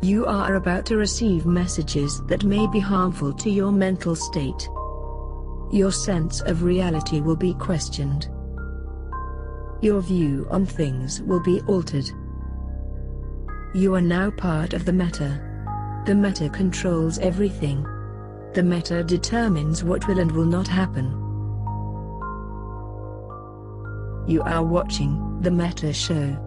You are about to receive messages that may be harmful to your mental state. Your sense of reality will be questioned. Your view on things will be altered. You are now part of the meta. The meta controls everything. The meta determines what will and will not happen. You are watching The Meta Show.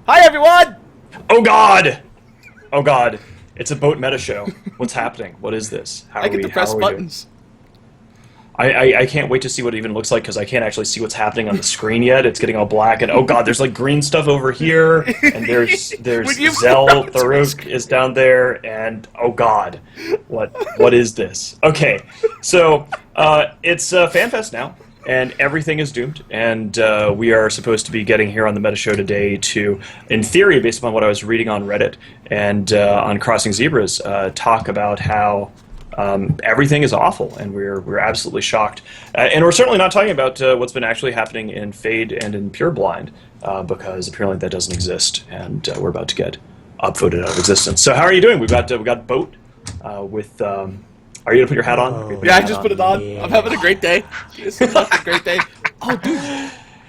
Hi everyone! Oh god! Oh god. It's a boat meta show. What's happening? What is this? I get to press buttons. I can't wait to see what it even looks like because I can't actually see what's happening on the screen yet. It's getting all black and oh god, there's like green stuff over here and there's Xeltharuc is down there and oh god. What is this? Okay. So it's FanFest now. And everything is doomed, and we are supposed to be getting here on the Meta Show today to, in theory, based upon what I was reading on Reddit and on Crossing Zebras, talk about how everything is awful, and we're absolutely shocked. And we're certainly not talking about what's been actually happening in Fade and in Pure Blind, because apparently that doesn't exist, and we're about to get upvoted out of existence. So how are you doing? We've got Boat with... Are you gonna put your hat on? Yeah, I just put it on. Yeah. I'm having a great day. It's a great day. Oh, dude.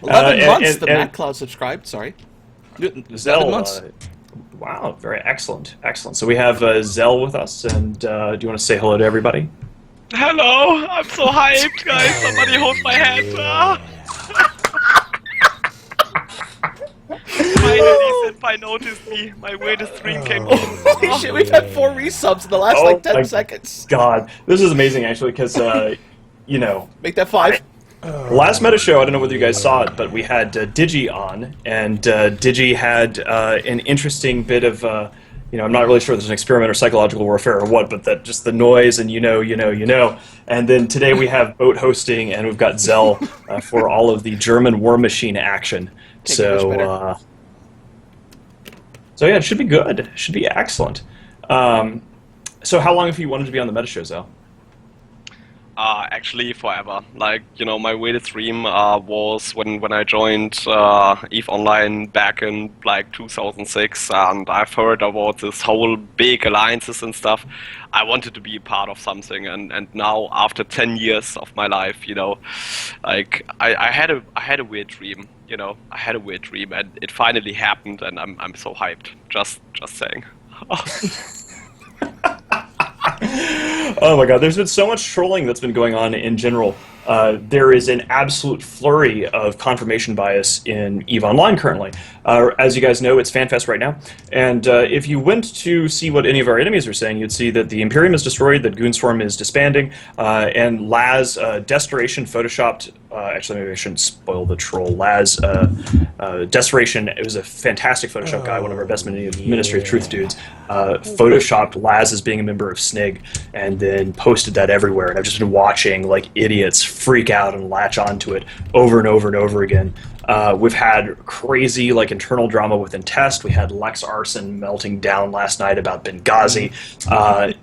11 months the MacCloud subscribed, sorry. 11 months. Wow, very excellent. Excellent. So we have Zell with us, and do you want to say hello to everybody? Hello, I'm so hyped, guys. Somebody hold my hand. Finally, Senpai noticed me. My weirdest dream came true. Holy shit, we've had 4 resubs in the last like 10 seconds. God, this is amazing actually because, you know... Make that 5. Last Meta Show, I don't know whether you guys saw it, but we had Digi on, and Digi had an interesting bit of, you know, I'm not really sure if there's an experiment or psychological warfare or what, but that just the noise and you know. And then today we have Boat hosting, and we've got Zell for all of the German war machine action. So yeah, it should be good. It should be excellent. So how long have you wanted to be on the Meta Show, Zell? Actually forever. Like, you know, my weirdest dream was when I joined EVE Online back in like 2006, and I've heard about this whole big alliances and stuff. I wanted to be a part of something, and now after 10 years of my life, you know, like I had a weird dream, you know, I had a weird dream, and it finally happened, and I'm so hyped. Just saying. Oh my god, there's been so much trolling that's been going on in general. There is an absolute flurry of confirmation bias in EVE Online currently. As you guys know, it's FanFest right now, and if you went to see what any of our enemies are saying, you'd see that the Imperium is destroyed, that Goonswarm is disbanding, and Laz Desperation photoshopped... actually, maybe I shouldn't spoil the troll. Laz Desperation, it was a fantastic Photoshop guy, one of our best Ministry of Truth dudes, photoshopped Laz as being a member of SNIG, and then posted that everywhere, and I've just been watching like idiots freak out and latch onto it over and over and over again. We've had crazy like internal drama within Test. We had Lex Arson melting down last night about Benghazi.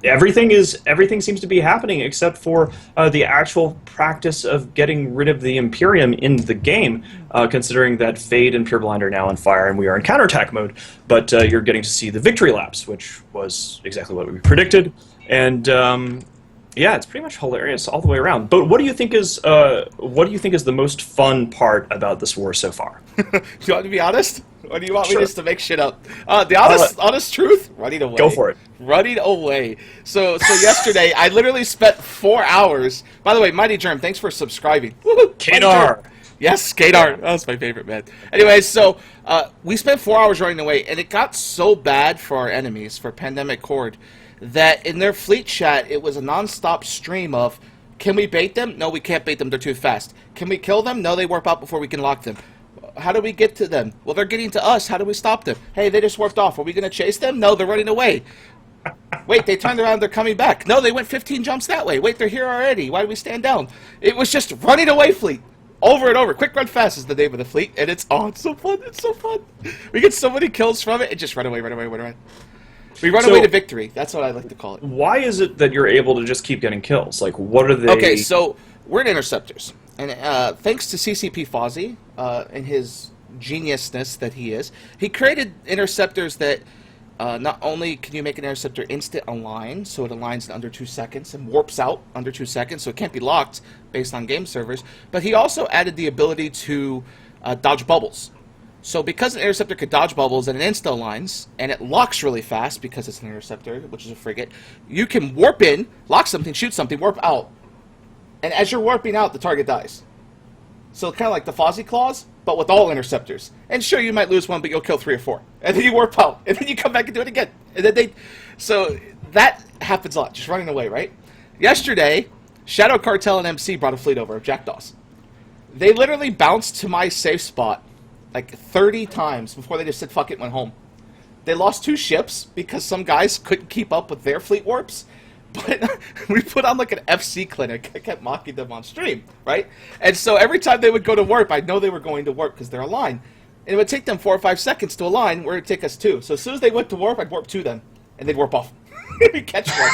Everything seems to be happening except for the actual practice of getting rid of the Imperium in the game, considering that Fade and Pure Blind are now on fire and we are in counterattack mode. But you're getting to see the victory laps, which was exactly what we predicted. And yeah, it's pretty much hilarious all the way around. But what do you think is the most fun part about this war so far? Do you want to be honest? Or do you want me just to make shit up? The honest truth? Running away. Go for it. Running away. So yesterday, I literally spent 4 hours. By the way, Mighty Germ, thanks for subscribing. Kadar. Yes, Kadar. That was my favorite, man. Anyway, so we spent 4 hours running away, and it got so bad for our enemies, for Pandemic Horde, that in their fleet chat, it was a non-stop stream of, can we bait them? No, we can't bait them. They're too fast. Can we kill them? No, they warp out before we can lock them. How do we get to them? Well, they're getting to us. How do we stop them? Hey, they just warped off. Are we going to chase them? No, they're running away. Wait, they turned around. They're coming back. No, they went 15 jumps that way. Wait, they're here already. Why do we stand down? It was just running away fleet. over and over. Quick Run Fast is the name of the fleet, and it's so fun. It's so fun. We get so many kills from it, and just run away. We run away to victory. That's what I like to call it. Why is it that you're able to just keep getting kills? Like, what are they? Okay, so we're in Interceptors, and thanks to CCP Fozzie and his geniusness that he is, he created Interceptors that not only can you make an Interceptor instant align, so it aligns in under 2 seconds and warps out under 2 seconds, so it can't be locked based on game servers, but he also added the ability to dodge bubbles. So because an Interceptor could dodge bubbles and it insta-aligns, and it locks really fast because it's an Interceptor, which is a frigate, you can warp in, lock something, shoot something, warp out. And as you're warping out, the target dies. So kind of like the Fozzie Claws, but with all Interceptors. And sure, you might lose one, but you'll kill 3 or 4. And then you warp out, and then you come back and do it again. And then so that happens a lot, just running away, right? Yesterday, Shadow Cartel and MC brought a fleet over of Jackdaws. They literally bounced to my safe spot like 30 times before they just said fuck it and went home. They lost 2 ships because some guys couldn't keep up with their fleet warps. But we put on like an FC clinic. I kept mocking them on stream, right? And so every time they would go to warp, I'd know they were going to warp because they're aligned. And it would take them 4 or 5 seconds to align, where it would take us 2. So as soon as they went to warp, I'd warp to them. And they'd warp off. We'd catch one.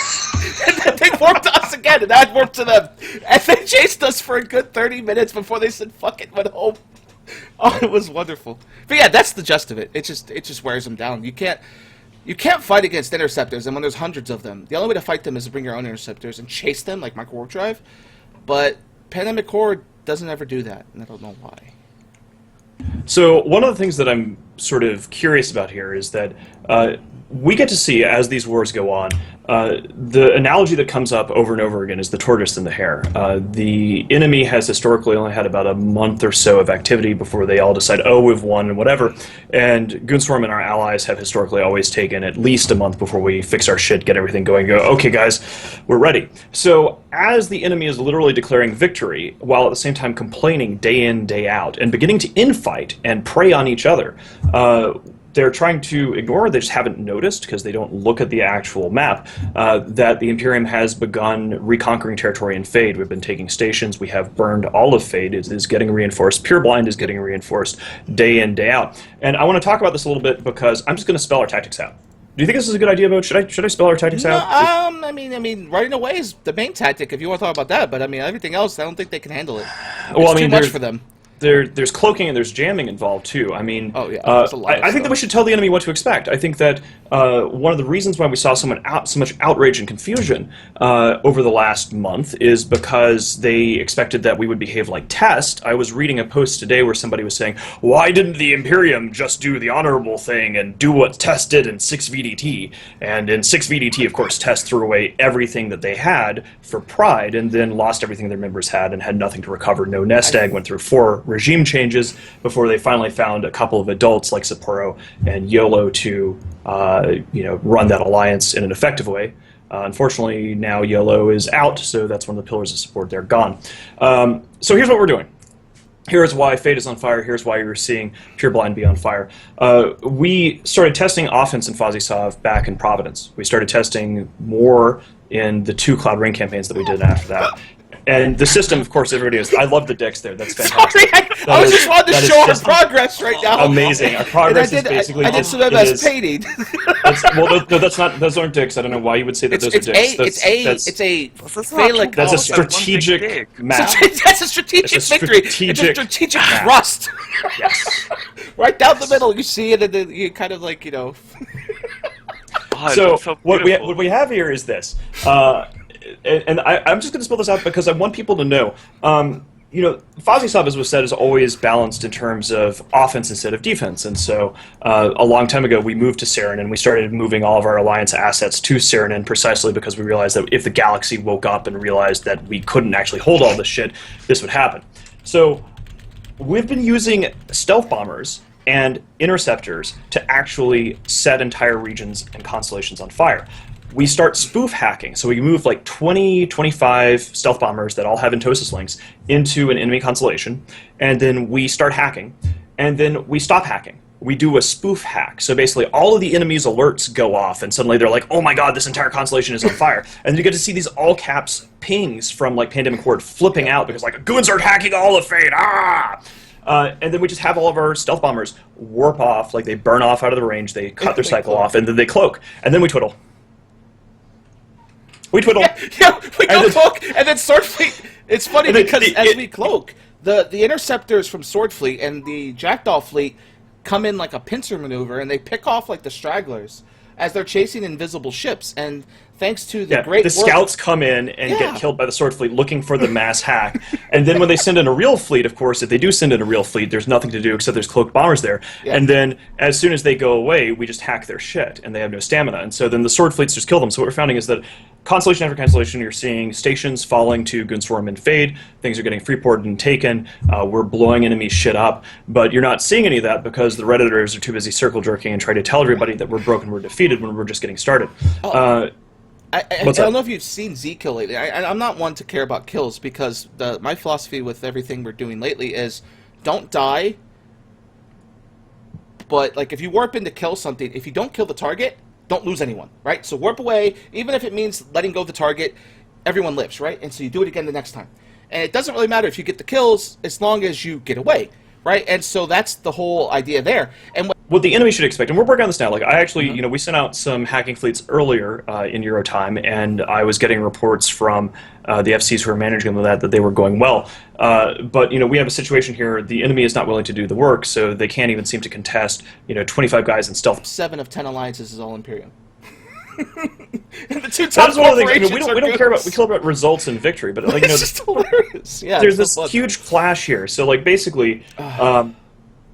And then they'd warp to us again, and I'd warp to them. And they chased us for a good 30 minutes before they said fuck it, went home. Oh, it was wonderful. But yeah, that's the gist of it. It just wears them down. You can't fight against Interceptors, and when there's hundreds of them, the only way to fight them is to bring your own Interceptors and chase them like Micro Warp Drive. But Pandemic Horde doesn't ever do that, and I don't know why. So one of the things that I'm sort of curious about here is that we get to see, as these wars go on, the analogy that comes up over and over again is the tortoise and the hare. The enemy has historically only had about a month or so of activity before they all decide, oh, we've won and whatever. And Goonswarm and our allies have historically always taken at least a month before we fix our shit, get everything going, go, okay, guys, we're ready. So as the enemy is literally declaring victory, while at the same time complaining day in, day out, and beginning to infight and prey on each other, they're trying to ignore, they just haven't noticed because they don't look at the actual map, that the Imperium has begun reconquering territory in Fade. We've been taking stations, we have burned all of Fade, it is getting reinforced, Pure Blind is getting reinforced day in, day out. And I want to talk about this a little bit because I'm just going to spell our tactics out. Do you think this is a good idea, Bo? Should I spell our tactics out? I mean, running away is the main tactic if you want to talk about that, but I mean, everything else, I don't think they can handle it. It's too much for them. There's cloaking and there's jamming involved too. I mean, I think that we should tell the enemy what to expect. I think that one of the reasons why we saw so much outrage and confusion over the last month is because they expected that we would behave like Test. I was reading a post today where somebody was saying, why didn't the Imperium just do the honorable thing and do what Test did in 6 VDT? And in 6 VDT, of course, Test threw away everything that they had for pride and then lost everything their members had and had nothing to recover. No nest egg, went through 4 regime changes before they finally found a couple of adults like Sapporo and YOLO to run that alliance in an effective way. Unfortunately, now YOLO is out, so that's one of the pillars of support. They're gone. So here's what we're doing. Here's why Fate is on fire. Here's why you're seeing Pure Blind be on fire. We started testing offense in Fozzie back in Providence. We started testing more in the 2 Cloud Ring campaigns that we did after that. And the system, of course, everybody is. I love the dicks there. That's fantastic. Sorry, I was just wanting to show our progress right now. Amazing. Our progress is basically. I did some MS painting. No, that's not. Those aren't dicks. I don't know why you would say that those are dicks. It's a phallic. That's a strategic map. That's a strategic victory. It's a strategic thrust. Yes. Right down the middle, you see it, and then you kind of like So what we have here is this. And I'm just going to spell this out because I want people to know. Fozzie, as was said, is always balanced in terms of offense instead of defense. And so a long time ago, we moved to Saren, and we started moving all of our alliance assets to Saren precisely because we realized that if the galaxy woke up and realized that we couldn't actually hold all this shit, this would happen. So we've been using stealth bombers and interceptors to actually set entire regions and constellations on fire. We start spoof hacking, so we move like 20, 25 stealth bombers that all have Entosis links into an enemy constellation, and then we start hacking, and then we stop hacking. we do a spoof hack. So basically all of the enemies' alerts go off, and suddenly they're like, oh my god, this entire constellation is on fire. And you get to see these all-caps pings from like Pandemic Horde flipping out because like, goons are hacking all of Fate, ah! And then we just have all of our stealth bombers warp off, like they burn off out of the range, they cut their cycle off, and then they cloak. And then we twiddle. We twiddle. Yeah, we go cloak, and then Swordfleet. It's funny because as we cloak, the interceptors from Swordfleet and the Jackdaw fleet come in like a pincer maneuver, and they pick off like the stragglers as they're chasing invisible ships. And thanks to the great scouts come in and get killed by the Sword Fleet looking for the mass hack. And then when they send in a real fleet, of course, if they do send in a real fleet, there's nothing to do except there's cloaked bombers there. Yeah. And then as soon as they go away, we just hack their shit, and they have no stamina. And so then the Sword Fleets just kill them. So what we're finding is that constellation after constellation, you're seeing stations falling to Goonswarm and Fade. Things are getting freeported and taken. We're blowing enemy shit up. But you're not seeing any of that because the Redditors are too busy circle jerking and trying to tell everybody that we're broken, we're defeated when we're just getting started. I don't know if you've seen Z kill lately. I'm not one to care about kills because my philosophy with everything we're doing lately is don't die. But like if you warp in to kill something, if you don't kill the target, don't lose anyone, right? So warp away, even if it means letting go of the target, everyone lives, right? And so you do it again the next time. And it doesn't really matter if you get the kills as long as you get away, right? And so that's the whole idea there. And what the enemy should expect, and we're working on this now, like I actually, you know, we sent out some hacking fleets earlier in Euro time, and I was getting reports from the FCs who are managing them that they were going well. But, you know, we have a situation here, the enemy is not willing to do the work, so they can't even seem to contest, you know, 25 guys in stealth. 7 of 10 alliances is all Imperium. And the two top corporations we don't care about. We care about results and victory, but like, you know, it's just hilarious. Yeah, there's this huge clash here. So like basically,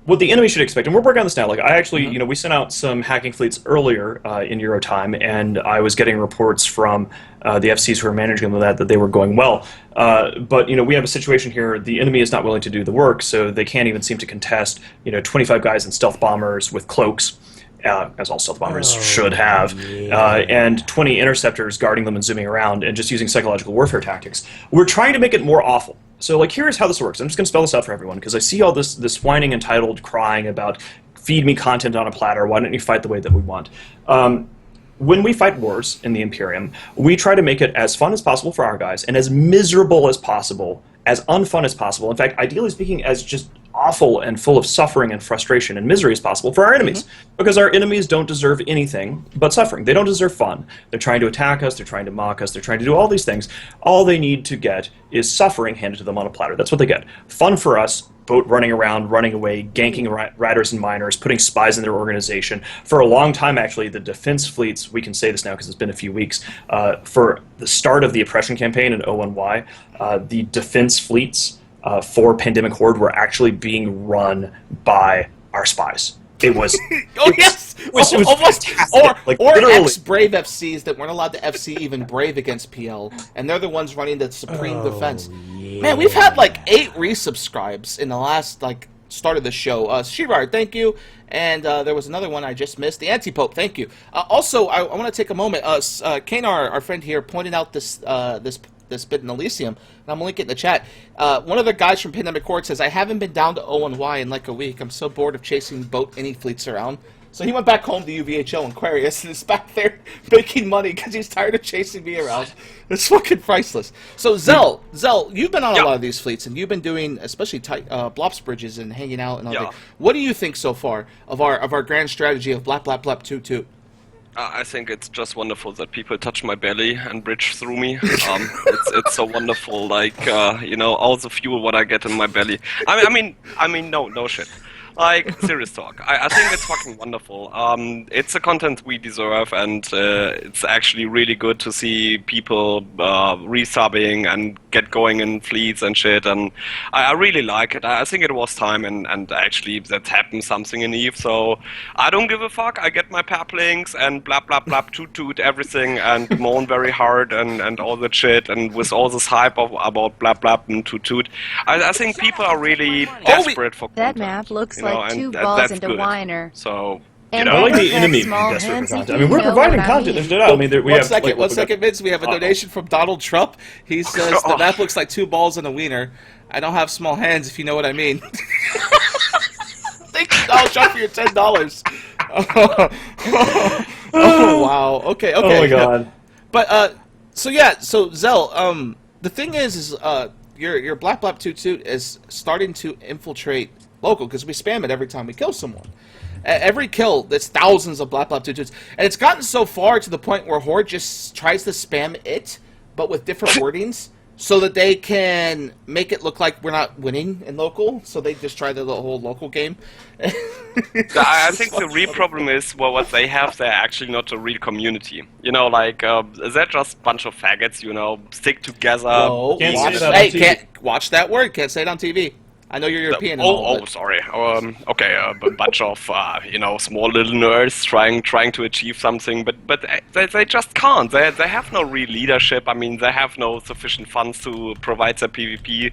what the enemy should expect, and we're working on this now. Like I actually, you know, we sent out some hacking fleets earlier in Euro time, and I was getting reports from the FCs who are managing them that they were going well. But you know, we have a situation here. The enemy is not willing to do the work, so they can't even seem to contest, you know, 25 guys in stealth bombers with cloaks. As all stealth bombers should have, and 20 interceptors guarding them and zooming around and just using psychological warfare tactics. We're trying to make it more awful. So, like, here's how this works. I'm just going to spell this out for everyone, because I see all this whining, entitled, crying about, feed me content on a platter, why don't you fight the way that we want? When we fight wars in the Imperium, we try to make it as fun as possible for our guys, and as miserable as possible, as unfun as possible. In fact, ideally speaking, as just awful and full of suffering and frustration and misery as possible for our enemies. Because our enemies don't deserve anything but suffering. They don't deserve fun. They're trying to attack us, they're trying to mock us, they're trying to do all these things. All they need to get is suffering handed to them on a platter. That's what they get. Fun for us, boat running around, running away, ganking riders and miners, putting spies in their organization. For a long time, actually, the defense fleets, we can say this now because it's been a few weeks, for the start of the oppression campaign in O1Y, the defense fleets for Pandemic Horde were actually being run by our spies. It was almost ex-Brave FCs that weren't allowed to FC even Brave against PL, and they're the ones running the supreme defense. Yeah. Man, we've had like 8 resubscribes in the last start of the show. Shirar, thank you, and there was another one I just missed. The Anti-Pope, thank you. Also, I want to take a moment. Kanar, our friend here, pointed out this bit in Elysium, and I'm going to link it in the chat. One of the guys from Pandemic Horde says, I haven't been down to O&Y in like a week. I'm so bored of chasing boat any fleets around. So he went back home to UVHO in Aquarius and is back there making money because he's tired of chasing me around. It's fucking priceless. So Zell, you've been on a lot of these fleets, and you've been doing especially tight blops bridges and hanging out and all that. What do you think so far of our grand strategy of blap-toot? I think it's just wonderful that people touch my belly and bridge through me. It's so wonderful, you know, all the fuel what I get in my belly. I mean, no shit. Like, serious talk. I think it's fucking wonderful. It's the content we deserve, and it's actually really good to see people resubbing and get going in fleets and shit, and I really like it. I think it was time, and actually that happened something in EVE, so I don't give a fuck. I get my paplings and blap-toot everything, and moan very hard and all that shit, and with all this hype about blap and toot. I think people are really desperate for content. That map looks like 2 balls and a whiner. So, you know, I like the enemy desperate for content. I mean, we're providing content. There's no doubt. I mean, one second, Vince. We have a donation from Donald Trump. He says the map looks like 2 balls and a wiener. I don't have small hands, if you know what I mean. Thank you, Donald Trump, for your $10. Oh, wow. Okay. Oh my god. But so Zell, the thing is your blap-toot is starting to infiltrate local because we spam it every time we kill someone. Every kill, there's thousands of blap-toots, and it's gotten so far to the point where Horde just tries to spam it, but with different wordings, so that they can make it look like we're not winning in local. So they just try the whole local game. I think the real problem is what they have. They're actually not a real community. You know, like they're just a bunch of faggots. You know, stick together. No, watch that word. Can't say it on TV. I know you're European. Sorry. Okay, a bunch of you know, small little nerds trying to achieve something, but they just can't. They have no real leadership. I mean, they have no sufficient funds to provide their PvP,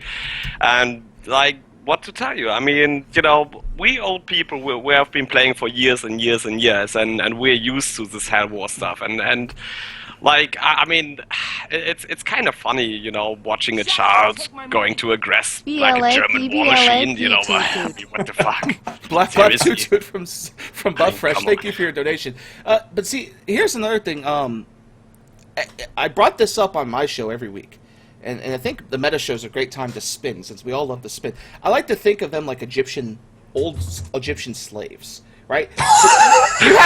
and like, what to tell you? I mean, you know, we old people we have been playing for years and years and years, and we're used to this Hell War stuff, and like, I mean, it's kind of funny, you know, watching a child going to aggress like a German war machine, you know. I mean, what the fuck? blap-toot from Buffresh. Thank you for your donation. But see, here's another thing. I brought this up on my show every week, and I think the meta show is a great time to spin, since we all love to spin. I like to think of them like old Egyptian slaves. Right? you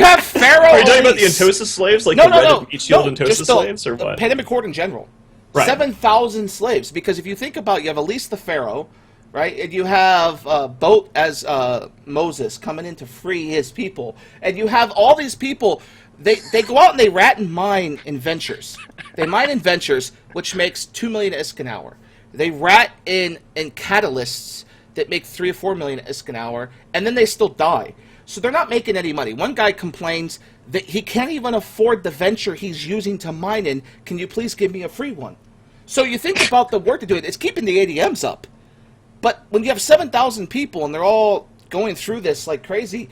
have pharaoh. Are you talking about the Entosa slaves, like the Meat Shield Entosa slaves, or what? Pandemic Horde in general. Right. 7,000 slaves, because if you think about, you have Elise the pharaoh, right, and you have Boat as Moses coming in to free his people, and you have all these people. They go out and they rat and mine in ventures. They mine in ventures, which makes 2 million ISK an hour. They rat in catalysts that make 3 or 4 million ISK an hour, and then they still die. So they're not making any money. One guy complains that he can't even afford the venture he's using to mine in. Can you please give me a free one? So you think about the work to do it. It's keeping the ADMs up. But when you have 7,000 people and they're all going through this like crazy,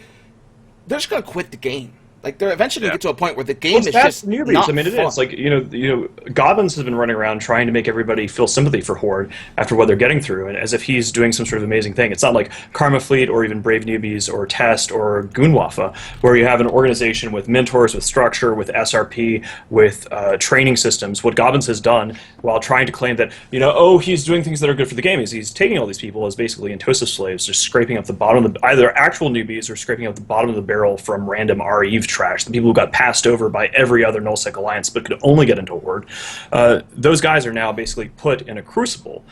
they're just going to quit the game. Like, they're eventually going to get to a point where the game is just newbies. not I mean, it fun. is. Like, you know, Goblins has been running around trying to make everybody feel sympathy for Horde after what they're getting through, and as if he's doing some sort of amazing thing. It's not like Karma Fleet or even Brave Newbies or Test or Goonwafa, where you have an organization with mentors, with structure, with SRP, with training systems. What Goblins has done, while trying to claim that, you know, oh, he's doing things that are good for the game, is he's taking all these people as basically Entosa slaves, just scraping up the bottom of either actual newbies or scraping up the bottom of the barrel from random R-Eve trash, the people who got passed over by every other nullsec alliance but could only get into Horde. Those guys are now basically put in a crucible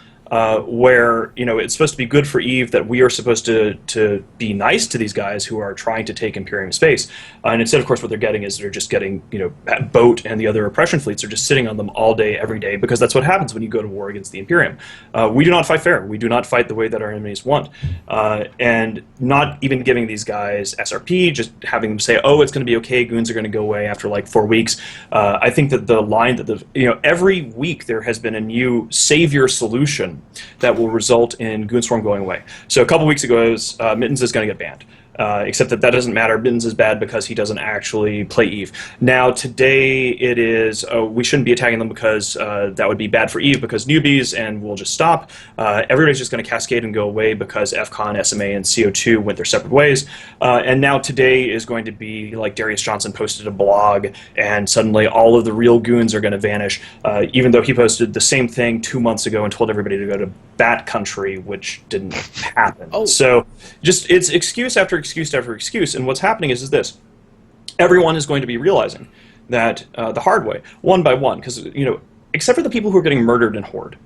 where, you know, it's supposed to be good for Eve, that we are supposed to be nice to these guys who are trying to take Imperium space, and instead, of course, what they're getting is they're just getting, you know, Boat and the other oppression fleets are just sitting on them all day, every day, because that's what happens when you go to war against the Imperium. We do not fight fair. We do not fight the way that our enemies want, and not even giving these guys SRP, just having them say, oh, it's going to be okay, goons are going to go away after like 4 weeks. I think that the line that every week there has been a new savior solution that will result in Goonswarm going away. So a couple weeks ago, it was Mittens is going to get banned. Except that doesn't matter. Mittens is bad because he doesn't actually play Eve. Now, today it is, we shouldn't be attacking them because that would be bad for Eve because newbies, and we'll just stop. Everybody's just going to cascade and go away because FCON, SMA, and CO2 went their separate ways. And now today is going to be like Darius Johnson posted a blog, and suddenly all of the real goons are going to vanish, even though he posted the same thing 2 months ago and told everybody to go to Bat Country, which didn't happen. Oh. So just it's excuse after excuse after excuse, and what's happening is this: everyone is going to be realizing that the hard way, one by one, because, you know, except for the people who are getting murdered in Horde,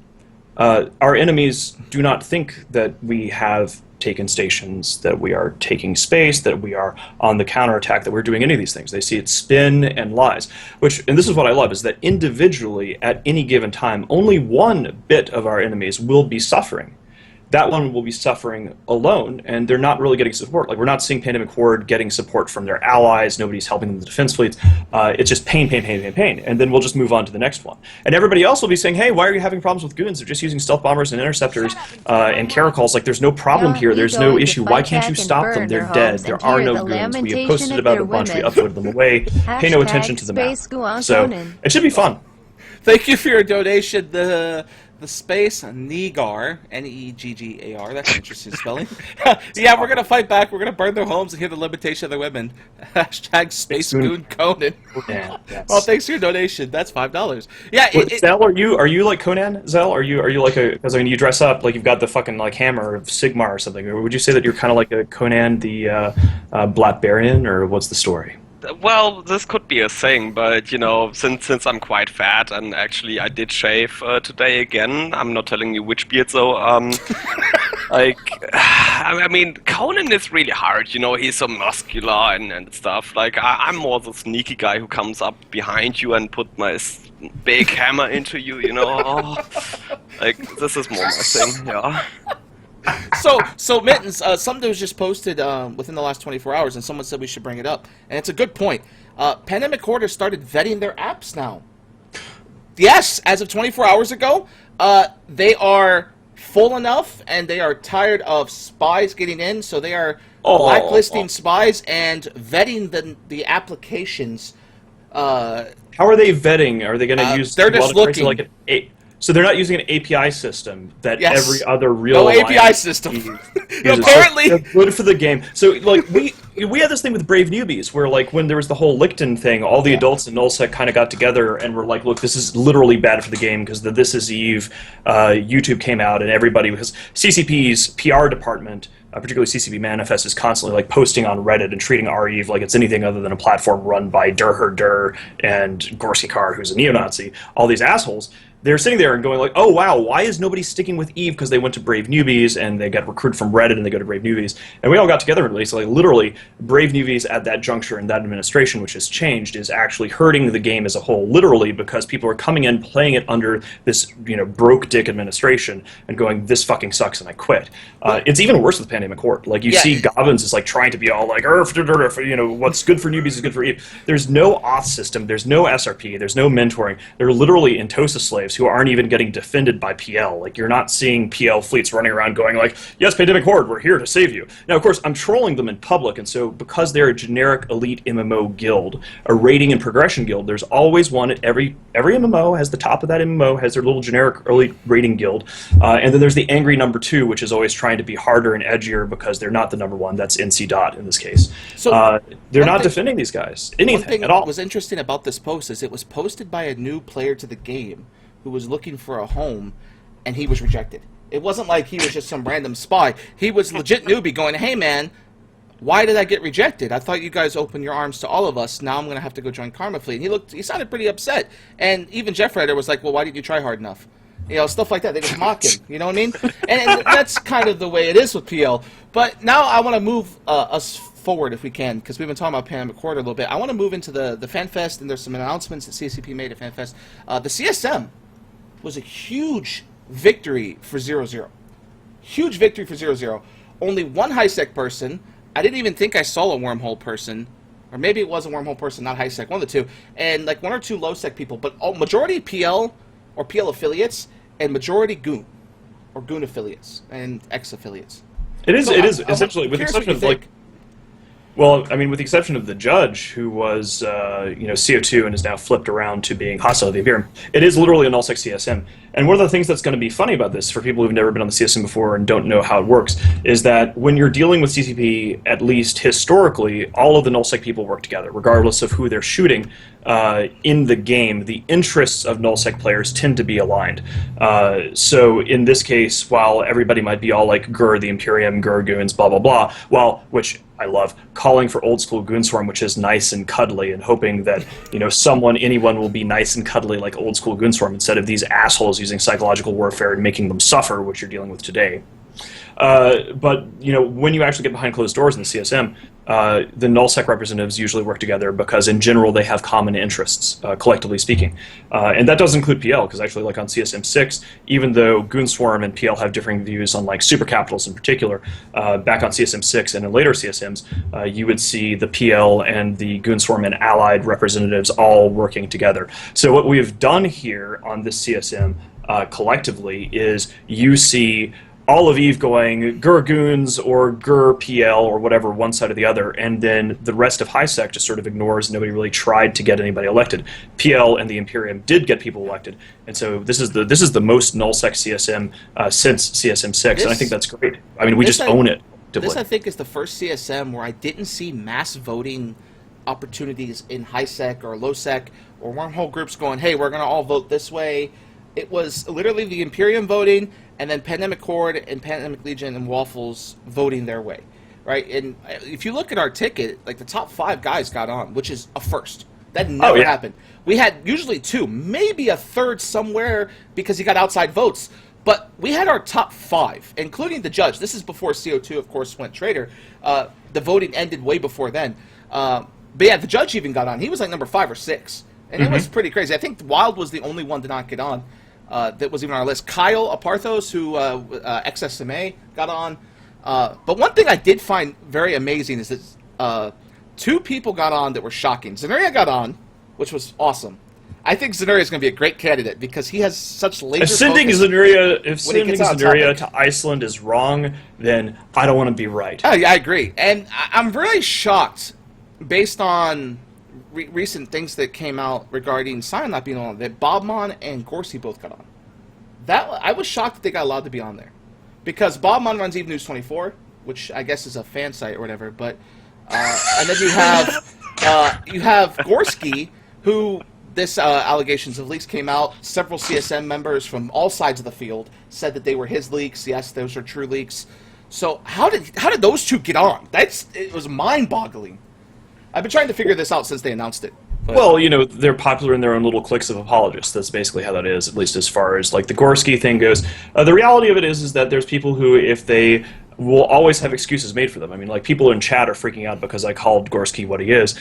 our enemies do not think that we have taken stations, that we are taking space, that we are on the counterattack, that we're doing any of these things. They see it spin and lies, and this is what I love, is that individually at any given time, only one bit of our enemies will be suffering. That one will be suffering alone, and they're not really getting support. Like, we're not seeing Pandemic Horde getting support from their allies. Nobody's helping them with the defense fleets. It's just pain, pain, pain, pain, pain. And then we'll just move on to the next one. And everybody else will be saying, hey, why are you having problems with goons? They're just using stealth bombers and interceptors and caracols. Like, there's no problem here. There's no issue. Why can't you stop them? They're dead. There are no goons. We have posted about a bunch. We uploaded them away. Pay no attention to the map. So it should be fun. Thank you for your donation. The the space Negar, Neggar. That's an interesting spelling. Yeah, we're gonna fight back. We're gonna burn their homes and hear the lamentation of their women. Hashtag Space Goon Conan. Yeah, well, thanks for your donation. That's $5. Yeah. Zell, are you like Conan? Zell, are you like a? Because I mean, you dress up like you've got the fucking like hammer of Sigmar or something. Or would you say that you're kind of like a Conan the blap-barian, or what's the story? Well, this could be a thing, but you know, since I'm quite fat, and actually I did shave today again. I'm not telling you which beard though. Like, I mean, Conan is really hard. You know, he's so muscular and stuff. Like, I'm more the sneaky guy who comes up behind you and put my big hammer into you. You know, like this is more my thing. Yeah. So Mittens, something was just posted within the last 24 hours, and someone said we should bring it up, and it's a good point. Pandemic Horde has started vetting their apps now. Yes, as of 24 hours ago, they are full enough, and they are tired of spies getting in, so they are blacklisting spies and vetting the applications. How are they vetting? Are they going to use? They're just looking. Like so they're not using an API system that every other real no API system. Apparently, they're good for the game. So like we had this thing with Brave Newbies where like when there was the whole Licton thing, all the adults in nullsec kind of got together and were like, look, this is literally bad for the game because the This Is Eve YouTube came out and everybody was CCP's PR department. Particularly CCP Manifest is constantly like posting on Reddit and treating REVE like it's anything other than a platform run by Durher and Gorskikar, who's a neo-Nazi. All these assholes. They're sitting there and going like, oh wow, why is nobody sticking with Eve? Because they went to Brave Newbies and they got recruited from Reddit and they go to Brave Newbies. And we all got together and like literally Brave Newbies at that juncture and that administration, which has changed, is actually hurting the game as a whole, literally because people are coming in, playing it under this, you know, broke dick administration and going, this fucking sucks and I quit. It's even worse with Pandemic Horde. Like you see Goblins is like trying to be all like, you know, what's good for newbies is good for Eve. There's no auth system, there's no SRP, there's no mentoring. They're literally Intosa slaves who aren't even getting defended by PL. Like, you're not seeing PL fleets running around going like, yes, Pandemic Horde, we're here to save you. Now, of course, I'm trolling them in public, and so because they're a generic elite MMO guild, a rating and progression guild, there's always one at every MMO has the top of that MMO, has their little generic elite rating guild, and then there's the angry number 2, which is always trying to be harder and edgier because they're not the number 1. That's NC Dot in this case. So they're not defending these guys, anything at all. What was interesting about this post is it was posted by a new player to the game who was looking for a home, and he was rejected. It wasn't like he was just some random spy. He was legit newbie going, hey man, why did I get rejected? I thought you guys opened your arms to all of us. Now I'm going to have to go join Karma Fleet. And he sounded pretty upset. And even Jeff Redder was like, well, why didn't you try hard enough? You know, stuff like that. They just mock him. You know what I mean? And that's kind of the way it is with PL. But now I want to move us forward if we can, because we've been talking about Pandemic Horde a little bit. I want to move into the FanFest, and there's some announcements that CCP made at FanFest. The CSM was a huge victory for 0-0. Huge victory for 0-0. Only one high-sec person. I didn't even think I saw a wormhole person. Or maybe it was a wormhole person, not high-sec, one of the two. And like 1 or 2 low-sec people. But majority PL or PL affiliates, and majority Goon. Or Goon affiliates. And X affiliates. It is essentially, with the exception of like... Well, I mean, with the exception of the judge, who was, CO2 and is now flipped around to being hostile to the Imperium, it is literally a nullsec CSM. And one of the things that's going to be funny about this, for people who've never been on the CSM before and don't know how it works, is that when you're dealing with CCP, at least historically, all of the nullsec people work together, regardless of who they're shooting. In the game, the interests of nullsec players tend to be aligned. So in this case, while everybody might be all like Gur the Imperium, Gur Goons, blah blah blah, which I love, calling for old school Goonswarm, which is nice and cuddly, and hoping that anyone will be nice and cuddly like old school Goonswarm instead of these assholes using psychological warfare and making them suffer, which you're dealing with today. But when you actually get behind closed doors in the CSM, the nullsec representatives usually work together because in general they have common interests, collectively speaking. And that does include PL, because actually like on CSM 6, even though Goonswarm and PL have differing views on like super capitals in particular, back on CSM 6 and in later CSMs, you would see the PL and the Goonswarm and allied representatives all working together. So what we've done here on this CSM collectively is you see all of EVE going Goons or PL or whatever, one side or the other, and then the rest of HiSec just sort of ignores. Nobody really tried to get anybody elected. PL and the Imperium did get people elected, and so this is the most nullsec CSM since CSM 6, and I think that's great. I mean, we just own it. This, I think, is the first CSM where I didn't see mass voting opportunities in HiSec or LowSec or wormhole groups going, hey, we're going to all vote this way. It was literally the Imperium voting, and then Pandemic Horde and Pandemic Legion and Waffles voting their way, right? And if you look at our ticket, like the top 5 guys got on, which is a first. That never happened. We had usually 2, maybe a third somewhere because he got outside votes. But we had our top 5, including the judge. This is before CO2, of course, went traitor. The voting ended way before then. But yeah, the judge even got on. He was like number 5 or 6. And it was pretty crazy. I think Wild was the only one to not get on. That was even on our list. Kyle Aparthos, who XSMA got on. But one thing I did find very amazing is that 2 people got on that were shocking. Zenuria got on, which was awesome. I think Zenuria is going to be a great candidate because he has such laser focus. If sending Zenuria to Iceland is wrong, then I don't want to be right. Oh, yeah, I agree. And I'm really shocked, based on recent things that came out regarding Sion not being on, that Bobmon and Gorski both got on. I was shocked that they got allowed to be on there. Because Bobmon runs Eve News 24, which I guess is a fan site or whatever, but and then you have Gorski, who this allegations of leaks came out. Several CSM members from all sides of the field said that they were his leaks. Yes, those are true leaks. So how did those 2 get on? It was mind-boggling. I've been trying to figure this out since they announced it. But well, you know, they're popular in their own little cliques of apologists. That's basically how that is, at least as far as like the Gorski thing goes. The reality of it is that there's people who, if they will always have excuses made for them. I mean, like, people in chat are freaking out because I called Gorski what he is.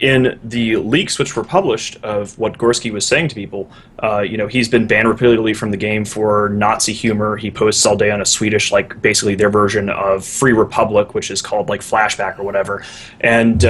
In the leaks which were published of what Gorski was saying to people, you know, he's been banned repeatedly from the game for Nazi humor. He posts all day on a Swedish, like, basically their version of Free Republic, which is called, like, Flashback or whatever, and,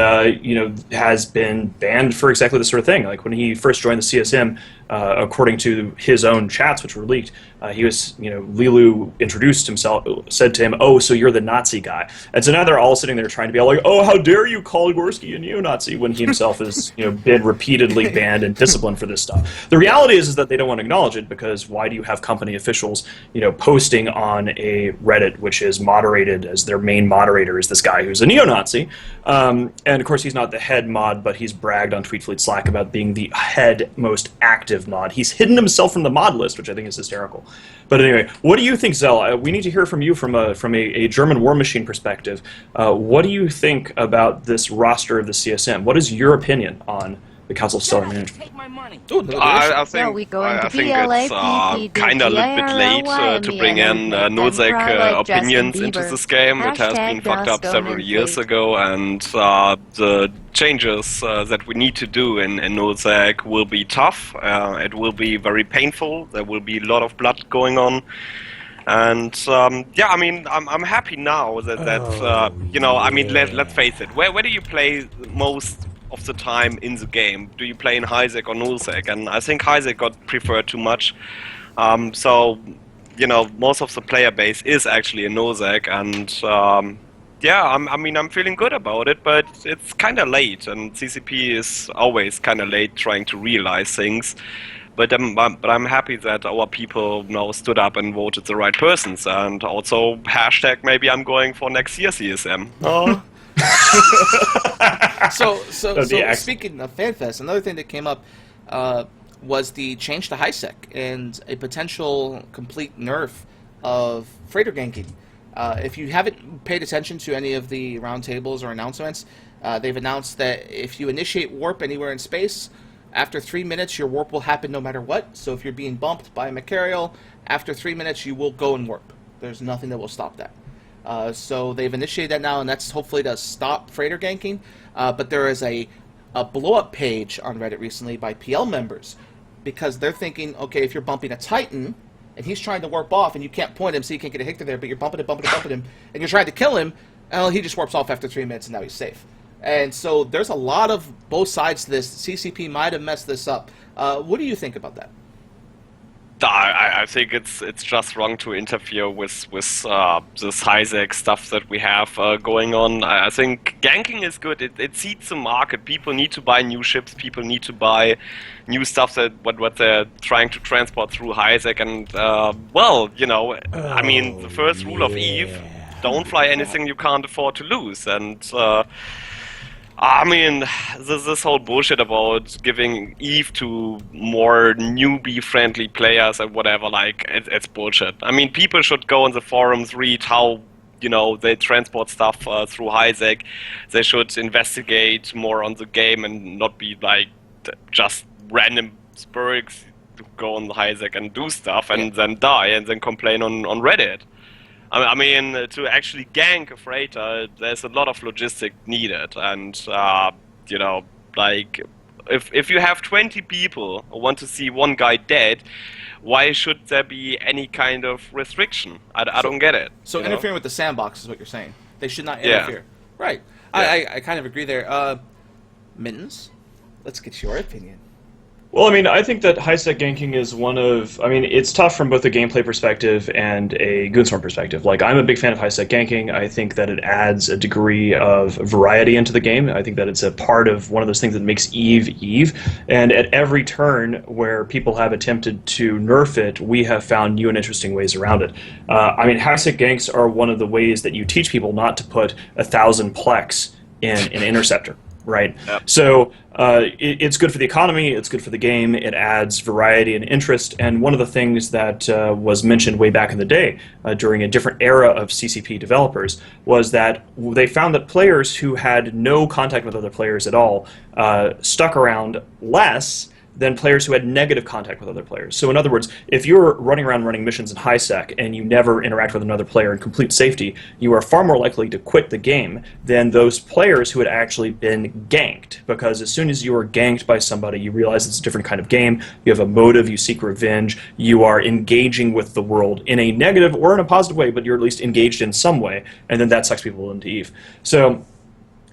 you know, has been banned for exactly this sort of thing. Like, when he first joined the CSM, according to his own chats, which were leaked, he was, you know, Lilu introduced himself, said to him, "Oh, so you're the Nazi guy." And so now they're all sitting there trying to be all like, "Oh, how dare you call Gorski a neo-Nazi," when he himself has, you know, been repeatedly banned and disciplined for this stuff. The reality is that they don't want to acknowledge it, because why do you have company officials, you know, posting on a Reddit which is moderated, as their main moderator is this guy who's a neo-Nazi, and of course he's not the head mod, but he's bragged on Tweetfleet Slack about being the head most active mod. He's hidden himself from the mod list, which I think is hysterical. But anyway, what do you think, Zell? We need to hear from you from a German war machine perspective. What do you think about this roster of the CSM? What is your opinion on the Council of Stellar Management? I think it's kind of a little bit late to bring in nullsec opinions into this game. It has been fucked up several years ago, and the changes that we need to do in nullsec will be tough. It will be very painful. There will be a lot of blood going on. And yeah, I mean, I'm happy now that you know, I mean, let's face it. Where do you play most of the time in the game? Do you play in HiSec or nullsec? And I think HiSec got preferred too much. So, you know, most of the player base is actually in nullsec, and yeah, I mean, I'm feeling good about it, but it's kind of late, and CCP is always kind of late trying to realize things. But I'm happy that our people now stood up and voted the right persons, and also hashtag maybe I'm going for next year's CSM. Oh. So speaking of FanFest, another thing that came up was the change to HiSec and a potential complete nerf of freighter ganking. If you haven't paid attention to any of the roundtables or announcements, they've announced that if you initiate warp anywhere in space, after 3 minutes your warp will happen no matter what. So if you're being bumped by a Macarial, after 3 minutes you will go and warp. There's nothing that will stop that. So they've initiated that now, and that's hopefully to stop freighter ganking. But there is a blow-up page on Reddit recently by PL members, because they're thinking, okay, if you're bumping a Titan, and he's trying to warp off, and you can't point him so you can't get a Hector there, but you're bumping him, and you're trying to kill him, well, he just warps off after 3 minutes, and now he's safe. And so there's a lot of both sides to this. CCP might have messed this up. What do you think about that? I think it's just wrong to interfere with this high-sec stuff that we have going on. I think ganking is good. It seeds the market. People need to buy new ships. People need to buy new stuff that what they're trying to transport through high-sec. And well, you know, I mean, the first rule of Eve: don't fly anything you can't afford to lose. And I mean, this whole bullshit about giving Eve to more newbie-friendly players and whatever, like, it's bullshit. I mean, people should go on the forums, read how, you know, they transport stuff through high-sec. They should investigate more on the game and not be, like, just random spurgs to go on the high-sec and do stuff and then die and then complain on Reddit. I mean, to actually gank a freighter, there's a lot of logistics needed, and you know, like, if you have 20 people who want to see one guy dead, why should there be any kind of restriction? I don't get it. So interfering with the sandbox is what you're saying. They should not interfere. Yeah. Right. Yeah. I kind of agree there. Mittens, let's get your opinion. Well, I mean, I think that high-sec ganking is one of... I mean, it's tough from both a gameplay perspective and a Goonswarm perspective. Like, I'm a big fan of high-sec ganking. I think that it adds a degree of variety into the game. I think that it's a part of one of those things that makes Eve, Eve. And at every turn where people have attempted to nerf it, we have found new and interesting ways around it. I mean, high-sec ganks are one of the ways that you teach people not to put 1,000 plex in an Interceptor. Right. Yep. So it's good for the economy, it's good for the game, it adds variety and interest, and one of the things that was mentioned way back in the day during a different era of CCP developers was that they found that players who had no contact with other players at all stuck around less than players who had negative contact with other players. So in other words, if you're running around running missions in high-sec and you never interact with another player in complete safety, you are far more likely to quit the game than those players who had actually been ganked. Because as soon as you are ganked by somebody, you realize it's a different kind of game, you have a motive, you seek revenge, you are engaging with the world in a negative or in a positive way, but you're at least engaged in some way, and then that sucks people into Eve. So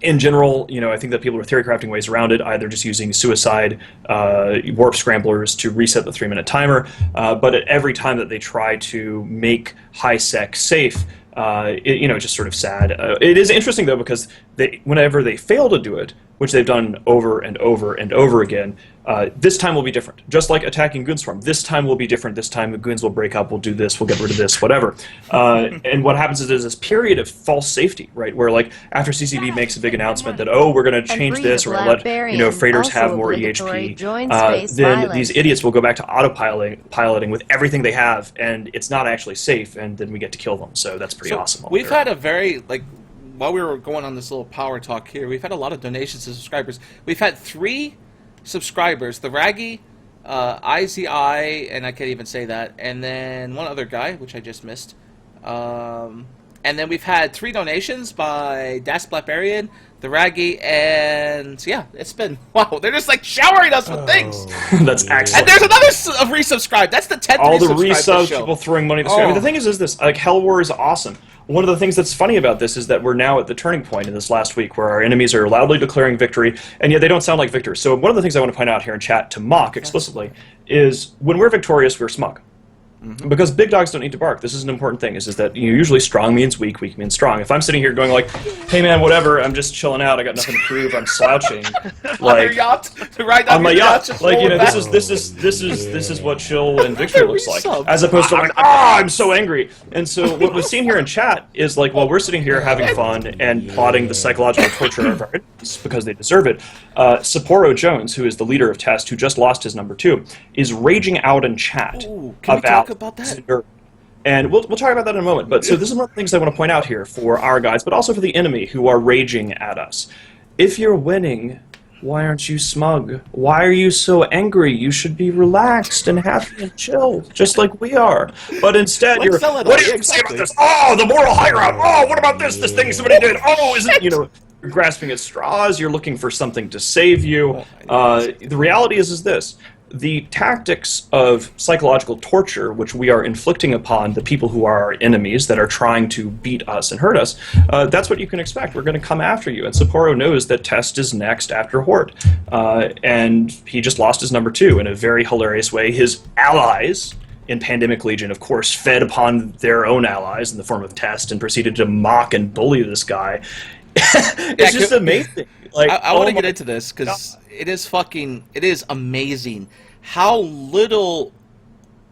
in general, you know, I think that people are theory crafting ways around it, either just using suicide warp scramblers to reset the 3-minute timer, but at every time that they try to make high-sec safe, you know, it's just sort of sad. It is interesting, though, because whenever they fail to do it, which they've done over and over and over again, this time will be different. Just like attacking Goonswarm, this time will be different. This time the Goons will break up, we'll do this, we'll get rid of this, whatever. And what happens is there's this period of false safety, right, where like after CCB makes a big announcement that, oh, we're going to change this, or let, you know, freighters have more EHP, then these idiots will go back to autopiloting with everything they have, and it's not actually safe, and then we get to kill them. So that's pretty awesome. We've had a very, like, while we were going on this little power talk here, we've had a lot of donations to subscribers. We've had 3 subscribers, the Raggy, IZI, and I can't even say that, and then one other guy, which I just missed. And then we've had 3 donations by blap-toot, the Raggy, and yeah, it's been, wow, they're just like showering us with things. That's excellent. And there's another resubscribe. That's the 10th all the resubs, people throwing money at the stream. I mean, the thing is this, like, Hell War is awesome. One of the things that's funny about this is that we're now at the turning point in this last week where our enemies are loudly declaring victory, and yet they don't sound like victors. So one of the things I want to point out here in chat to mock explicitly is when we're victorious, we're smug. Because big dogs don't need to bark. This is an important thing, is that usually strong means weak, weak means strong. If I'm sitting here going like, hey man, whatever, I'm just chilling out, I got nothing to prove, I'm slouching. Like, on your yacht? On my yacht. Like, you know, this is what chill and victory looks like. As opposed to like, I'm so angry. And so what we've seen here in chat is like, while we're sitting here having fun and plotting the psychological torture of our enemies because they deserve it, Sapporo Jones, who is the leader of Test, who just lost his number 2, is raging out in chat about that? And we'll talk about that in a moment. But so this is one of the things I want to point out here for our guys, but also for the enemy who are raging at us. If you're winning, why aren't you smug? Why are you so angry? You should be relaxed and happy and chill, just like we are. But instead, you're, what do you say about this? Oh, the moral high ground. Oh, what about this thing somebody did? Oh, isn't, you know, you're grasping at straws. You're looking for something to save you. The reality is this. The tactics of psychological torture, which we are inflicting upon the people who are our enemies that are trying to beat us and hurt us, that's what you can expect. We're going to come after you. And Sapporo knows that Test is next after Horde. And he just lost his number 2 in a very hilarious way. His allies in Pandemic Legion, of course, fed upon their own allies in the form of Test and proceeded to mock and bully this guy. It's just amazing. Like, I want to get into this because it is amazing how little.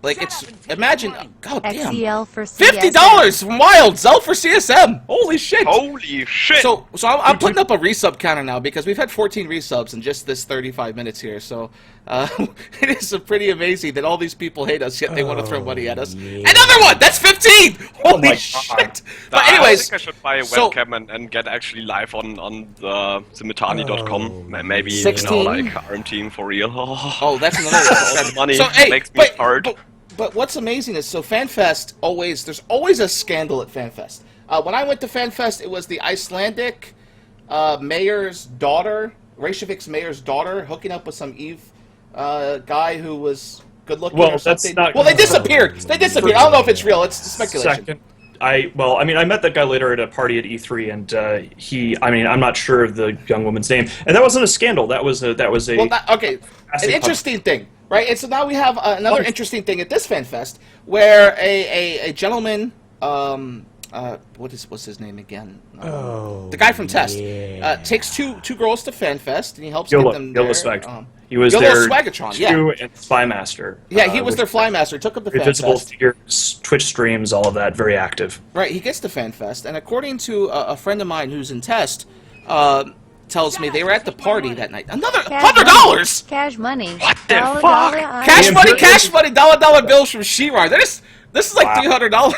Like, it's, imagine, god damn, XEL for $50 from Wild, Zell for CSM, holy shit. Holy shit. So I'm putting up a resub counter now because we've had 14 resubs in just this 35 minutes here, so it is pretty amazing that all these people hate us, yet they want to throw money at us. Yeah. Another one, that's 15! Holy shit. But anyways. I think I should buy a webcam and get actually live on the TheMittani.com, maybe, 16? you know, like ARM team for real. Oh, that's another one. All the money So, hey, makes me hard. But what's amazing is, so FanFest there's always a scandal at FanFest. When I went to FanFest, it was the Icelandic mayor's daughter, Reykjavik's mayor's daughter, hooking up with some Eve guy who was good looking or something. Well, they disappeared. They disappeared. I don't know if it's real. It's speculation. I met that guy later at a party at E3, and I'm not sure of the young woman's name, and that wasn't a scandal. That was a an interesting thing. Right, and so now we have another interesting thing at this FanFest, where a gentleman, what's his name again? The guy from Test takes two girls to FanFest, and he helps get them there. He was their Swaggatron, and Spymaster. Yeah, he was their Flymaster. Took him to FanFest. Visible figures, Twitch streams, all of that, very active. Right, he gets to FanFest, and according to a friend of mine who's in Test, tells me they were at the party that night. Another $100. Cash money. What the fuck? Cash money, dollar bills from Shirar. This is like $300.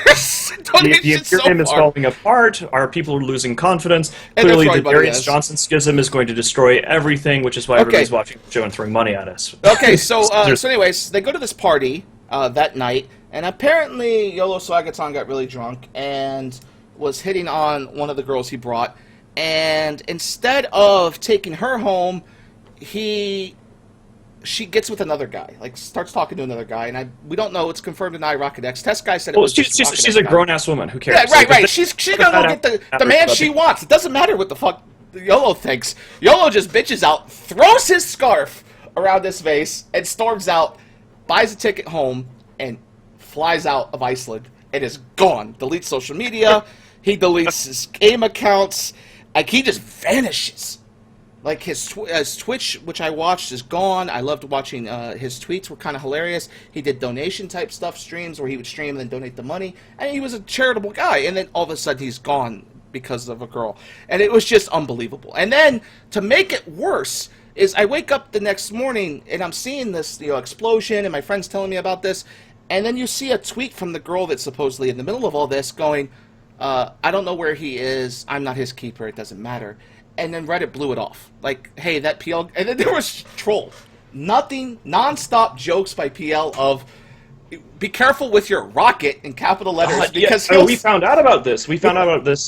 The Imperium is falling apart. Our people are losing confidence. Clearly, the Darius Johnson schism is going to destroy everything, which is why everybody's watching the show and throwing money at us. Okay, so anyways, they go to this party that night, and apparently Yolo Swagaton got really drunk and was hitting on one of the girls he brought. And instead of taking her home, she gets with another guy, like starts talking to another guy, and we don't know. It's confirmed in Rocket X. Test guy said it was she's a grown-ass woman. Who cares? Yeah, right. She's gonna go get the man she wants. It doesn't matter what the fuck Yolo thinks. Yolo just bitches out, throws his scarf around his face, and storms out, buys a ticket home, and flies out of Iceland. It is gone. Deletes social media. He deletes his game accounts. Like, he just vanishes. Like, his Twitch, which I watched, is gone. I loved watching his tweets. Were kind of hilarious. He did donation-type stuff, streams, where he would stream and then donate the money. And he was a charitable guy. And then all of a sudden, he's gone because of a girl. And it was just unbelievable. And then, to make it worse, is I wake up the next morning, and I'm seeing this explosion, and my friend's telling me about this. And then you see a tweet from the girl that's supposedly in the middle of all this going, I don't know where he is. I'm not his keeper. It doesn't matter. And then Reddit blew it off. Like, hey, that PL... And then there was troll. Nothing, non-stop jokes by PL of, be careful with your rocket in capital letters, because we found out about this.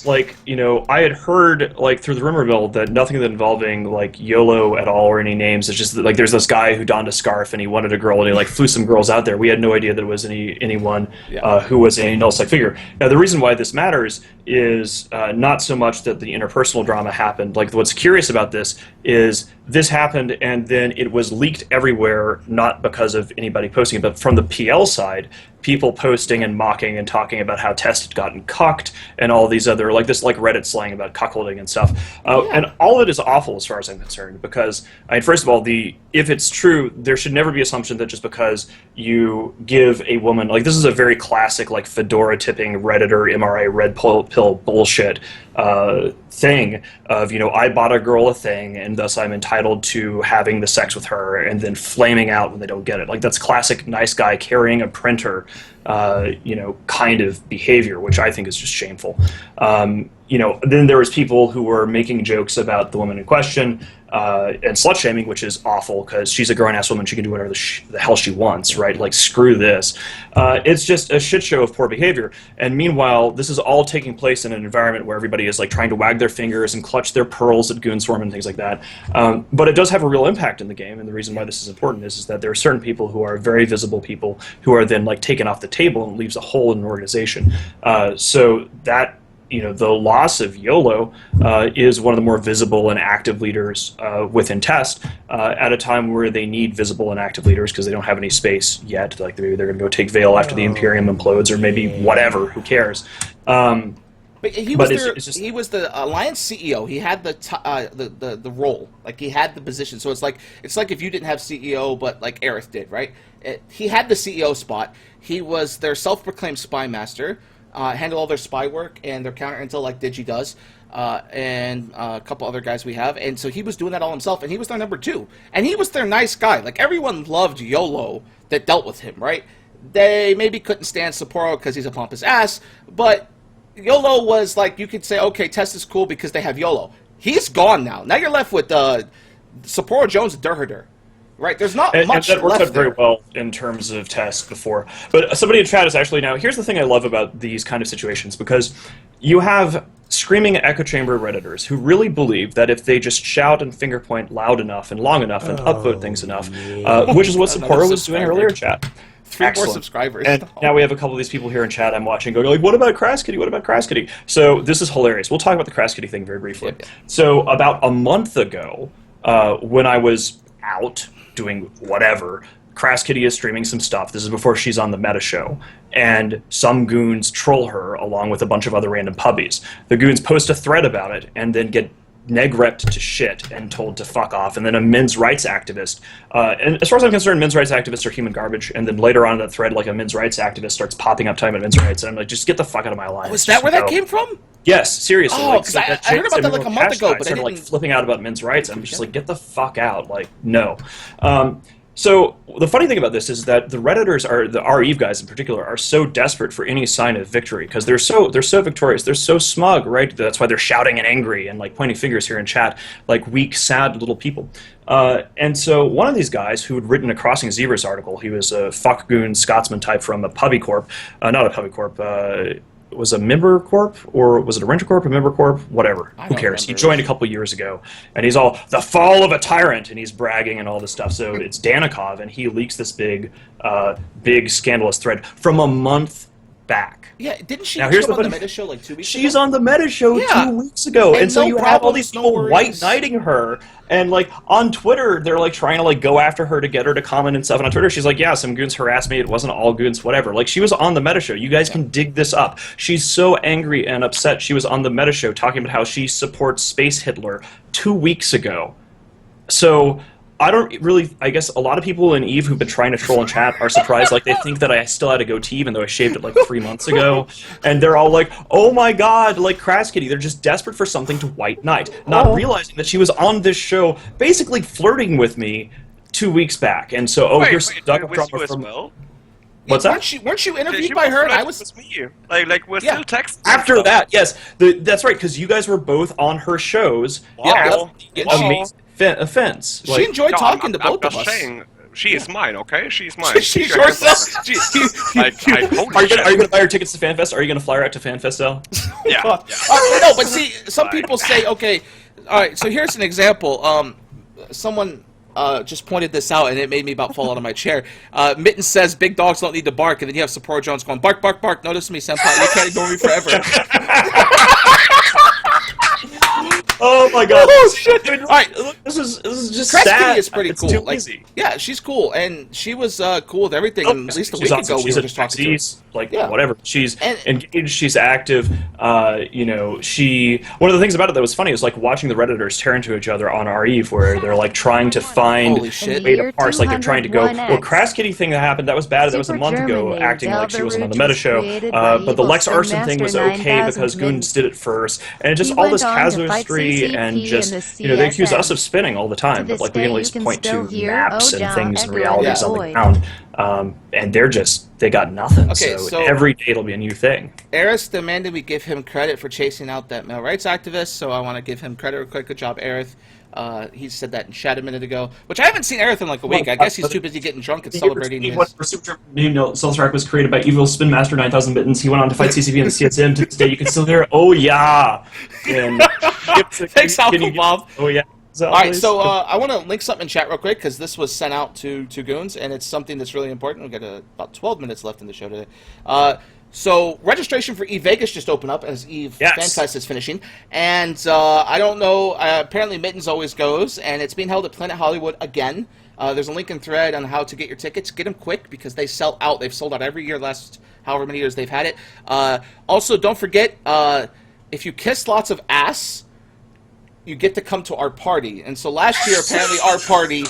Like, I had heard, like, through the rumor mill that nothing involving, like, YOLO at all or any names. It's just that, like, there's this guy who donned a scarf and he wanted a girl and he, like, flew some girls out there. We had no idea that it was anyone who was a null-sec figure. Now, the reason why this matters is not so much that the interpersonal drama happened. Like, what's curious about this is this happened and then it was leaked everywhere, not because of anybody posting it, but from the PL side, people posting and mocking and talking about how Test had gotten cucked and all these other, like, this, like, Reddit slang about cuckolding and stuff. And all of it is awful as far as I'm concerned, because, I mean, first of all, if it's true, there should never be assumption that just because you give a woman, like, this is a very classic, like, fedora-tipping Redditor, MRA, red pill bullshit thing of, I bought a girl a thing and thus I'm entitled to having the sex with her, and then flaming out when they don't get it. Like, that's classic nice guy carrying a printer, kind of behavior, which I think is just shameful. Then there was people who were making jokes about the woman in question, and slut-shaming, which is awful, because she's a grown-ass woman. She can do whatever the hell she wants, right? Like, screw this. It's just a shit show of poor behavior. And meanwhile, this is all taking place in an environment where everybody is, like, trying to wag their fingers and clutch their pearls at Goonswarm and things like that. But it does have a real impact in the game, and the reason why this is important is that there are certain people who are very visible people who are then, like, taken off the table and leaves a hole in an organization. So that the loss of YOLO is one of the more visible and active leaders within Test at a time where they need visible and active leaders because they don't have any space yet. Like maybe they're going to go take Vale after the Imperium implodes, or maybe whatever. Who cares? But he was the Alliance CEO. He had the role, like he had the position. So it's like if you didn't have CEO, but like Aerith did, right? He had the CEO spot. He was their self-proclaimed spy master, handled all their spy work and their counter intel like Digi does, and a couple other guys we have. And so he was doing that all himself, and he was their number 2. And he was their nice guy. Like everyone loved YOLO that dealt with him, right? They maybe couldn't stand Sapporo because he's a pompous ass, but YOLO was like, you could say, okay, Test is cool because they have YOLO. He's gone now. Now you're left with Sapporo Jones and Durherder. Right, there's not much and that worked left out very well in terms of Test before. But somebody in chat is actually now, here's the thing I love about these kind of situations, because you have screaming echo chamber Redditors who really believe that if they just shout and finger point loud enough and long enough and upvote things enough, which is what Sapporo was doing earlier in chat. 3 more subscribers. And now we have a couple of these people here in chat I'm watching going like, what about Crass Kitty? What about Crass Kitty? So this is hilarious. We'll talk about the Crass Kitty thing very briefly. Yeah. So about a month ago, when I was out doing whatever, Crass Kitty is streaming some stuff. This is before she's on the meta show. And some goons troll her along with a bunch of other random puppies. The goons post a thread about it and then get neg-repped to shit and told to fuck off. And then a men's rights activist, and as far as I'm concerned, men's rights activists are human garbage. And then later on in that thread, like a men's rights activist starts popping up talking about men's rights. And I'm like, just get the fuck out of my line. Was that where that came from? Yes, seriously. Oh, because I heard about that like a month ago, but I started like flipping out about men's rights. I'm just like, get the fuck out. Like, no. So the funny thing about this is that the Redditors the REve guys in particular are so desperate for any sign of victory because they're so victorious, they're so smug, right? That's why they're shouting and angry and like pointing fingers here in chat, like weak, sad little people. And so one of these guys who had written a Crossing Zebras article, he was a fuck goon Scotsman type from a Puppy Corp, not a Puppy Corp. Was a member corp, or was it a renter corp, a member corp, whatever, who cares. He joined a couple years ago, and he's all, the fall of a tyrant, and he's bragging and all this stuff. So it's Danikov, and he leaks this big scandalous thread from a month back. Yeah, didn't she now, come on the Meta Show like 2 weeks ago? She's on the Meta Show 2 weeks ago, and so you have all these people white knighting her, and like on Twitter, they're like trying to like go after her to get her to comment and stuff. And on Twitter, she's like, yeah, some goons harassed me. It wasn't all goons, whatever. Like she was on the Meta Show. You guys can dig this up. She's so angry and upset. She was on the Meta Show talking about how she supports Space Hitler 2 weeks ago. So I don't really, I guess a lot of people in EVE who've been trying to troll in chat are surprised, like they think that I still had a goatee even though I shaved it like 3 months ago, and they're all like, oh my god, like Crass Kitty, they're just desperate for something to white knight, not realizing that she was on this show basically flirting with me 2 weeks back, and so, here's drama from... Well? What's that? Weren't you interviewed by her? I was me. Like we're still texting. After that, yes, that's right, because you guys were both on her shows. Wow. Amazing offense. She enjoyed talking to both of us. Saying, she is mine, okay? She's mine. She sure does. Are you going to buy her tickets to FanFest? Are you going to fly her out to FanFest, Al? Yeah. No, but see, some people say, okay, all right, so here's an example. Someone just pointed this out, and it made me about fall out of my chair. Mitten says, big dogs don't need to bark, and then you have Sapporo Jones going, bark, bark, bark, notice me, senpai, you can't ignore me forever. Oh my god! Oh shit! All right, look, this is just Crass sad. Kitty is pretty it's cool. Too like, easy. Yeah, she's cool, and she was cool with everything. And at least a week ago, we were just talking to her. Like whatever. She's engaged. She's active. You know, one of the things about it that was funny is like watching the Redditors tear into each other on REve, where they're like trying to find way to parse. Like they're trying to go, well, Crass Kitty thing that happened, that was bad. That was a month ago, acting like she wasn't on the Meta Show. But the Lex Arson thing was okay because Goons did it first, and just all this casuistry and just, you know, they accuse us of spinning all the time, but like we can at least point to maps and things and realities on the ground, and they got nothing. Okay, so every day it'll be a new thing. Aerith demanded we give him credit for chasing out that male rights activist, so I want to give him credit real quick. Good job, Aerith. He said that in chat a minute ago, which I haven't seen Aerith in like a week. I guess he's too busy getting drunk and celebrating his... Xeltharuc was created by Evil Spin Master 9000 Mittens. He went on to fight CCP and CSM. To this day, you can still hear, oh yeah! And thanks, Alpha Bob. Oh yeah. Alright, so I want to link something in chat real quick, because this was sent out to Goons, and it's something that's really important. We've got about 12 minutes left in the show today. So registration for Vegas just opened up as FanFest is finishing, and I don't know. Apparently, Mittens always goes, and it's being held at Planet Hollywood again. There's a link in thread on how to get your tickets. Get them quick because they sell out. They've sold out every year last however many years they've had it. Also, don't forget if you kiss lots of ass, you get to come to our party. And so last year, apparently, our party,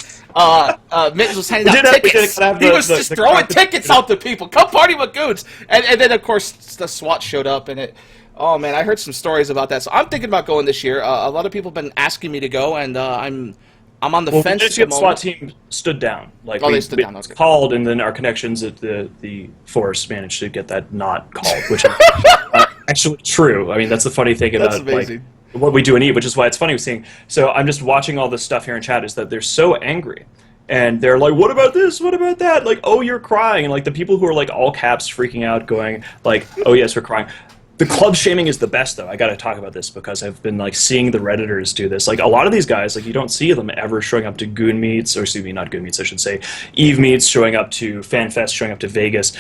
Mittens was handing out tickets. He was just throwing tickets out to people. Come party with Goons. And then, of course, the SWAT showed up, and it... Oh, man, I heard some stories about that. So I'm thinking about going this year. A lot of people have been asking me to go, and I'm on the fence at the moment. The SWAT team stood down. Like, they stood down. Okay. Called, and then our connections at the force managed to get that not called, which is actually true. I mean, that's the funny thing about... That's amazing. Like, what we do and eat, which is why it's funny seeing. So I'm just watching all this stuff here in chat, is that they're so angry. And they're like, what about this? What about that? Like, oh, you're crying. And like the people who are like all caps freaking out going like, oh yes, we're crying. The club shaming is the best, though. I got to talk about this because I've been like seeing the Redditors do this. Like a lot of these guys, like you don't see them ever showing up to Goon meets, or excuse me, not Goon meets, I should say, Eve meets, showing up to FanFest, showing up to Vegas.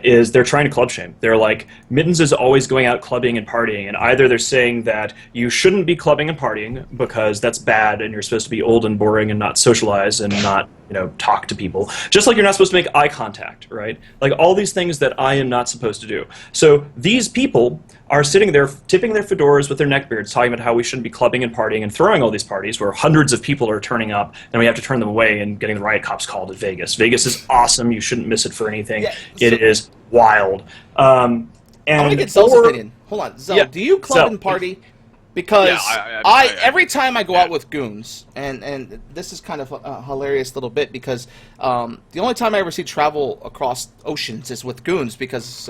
Is they're trying to club shame. They're like, Mittens is always going out clubbing and partying, and either they're saying that you shouldn't be clubbing and partying because that's bad, and you're supposed to be old and boring and not socialize and not, you know, talk to people. Just like you're not supposed to make eye contact, right? Like all these things that I am not supposed to do. So these people are sitting there tipping their fedoras with their neckbeards, talking about how we shouldn't be clubbing and partying and throwing all these parties where hundreds of people are turning up and we have to turn them away and getting the riot cops called at Vegas. Vegas is awesome. You shouldn't miss it for anything. Yeah, it is wild. And I want to get Zell's opinion. Hold on. Zell, do you club and party? Because every time I go out with Goons, and this is kind of a hilarious little bit because the only time I ever see travel across oceans is with Goons because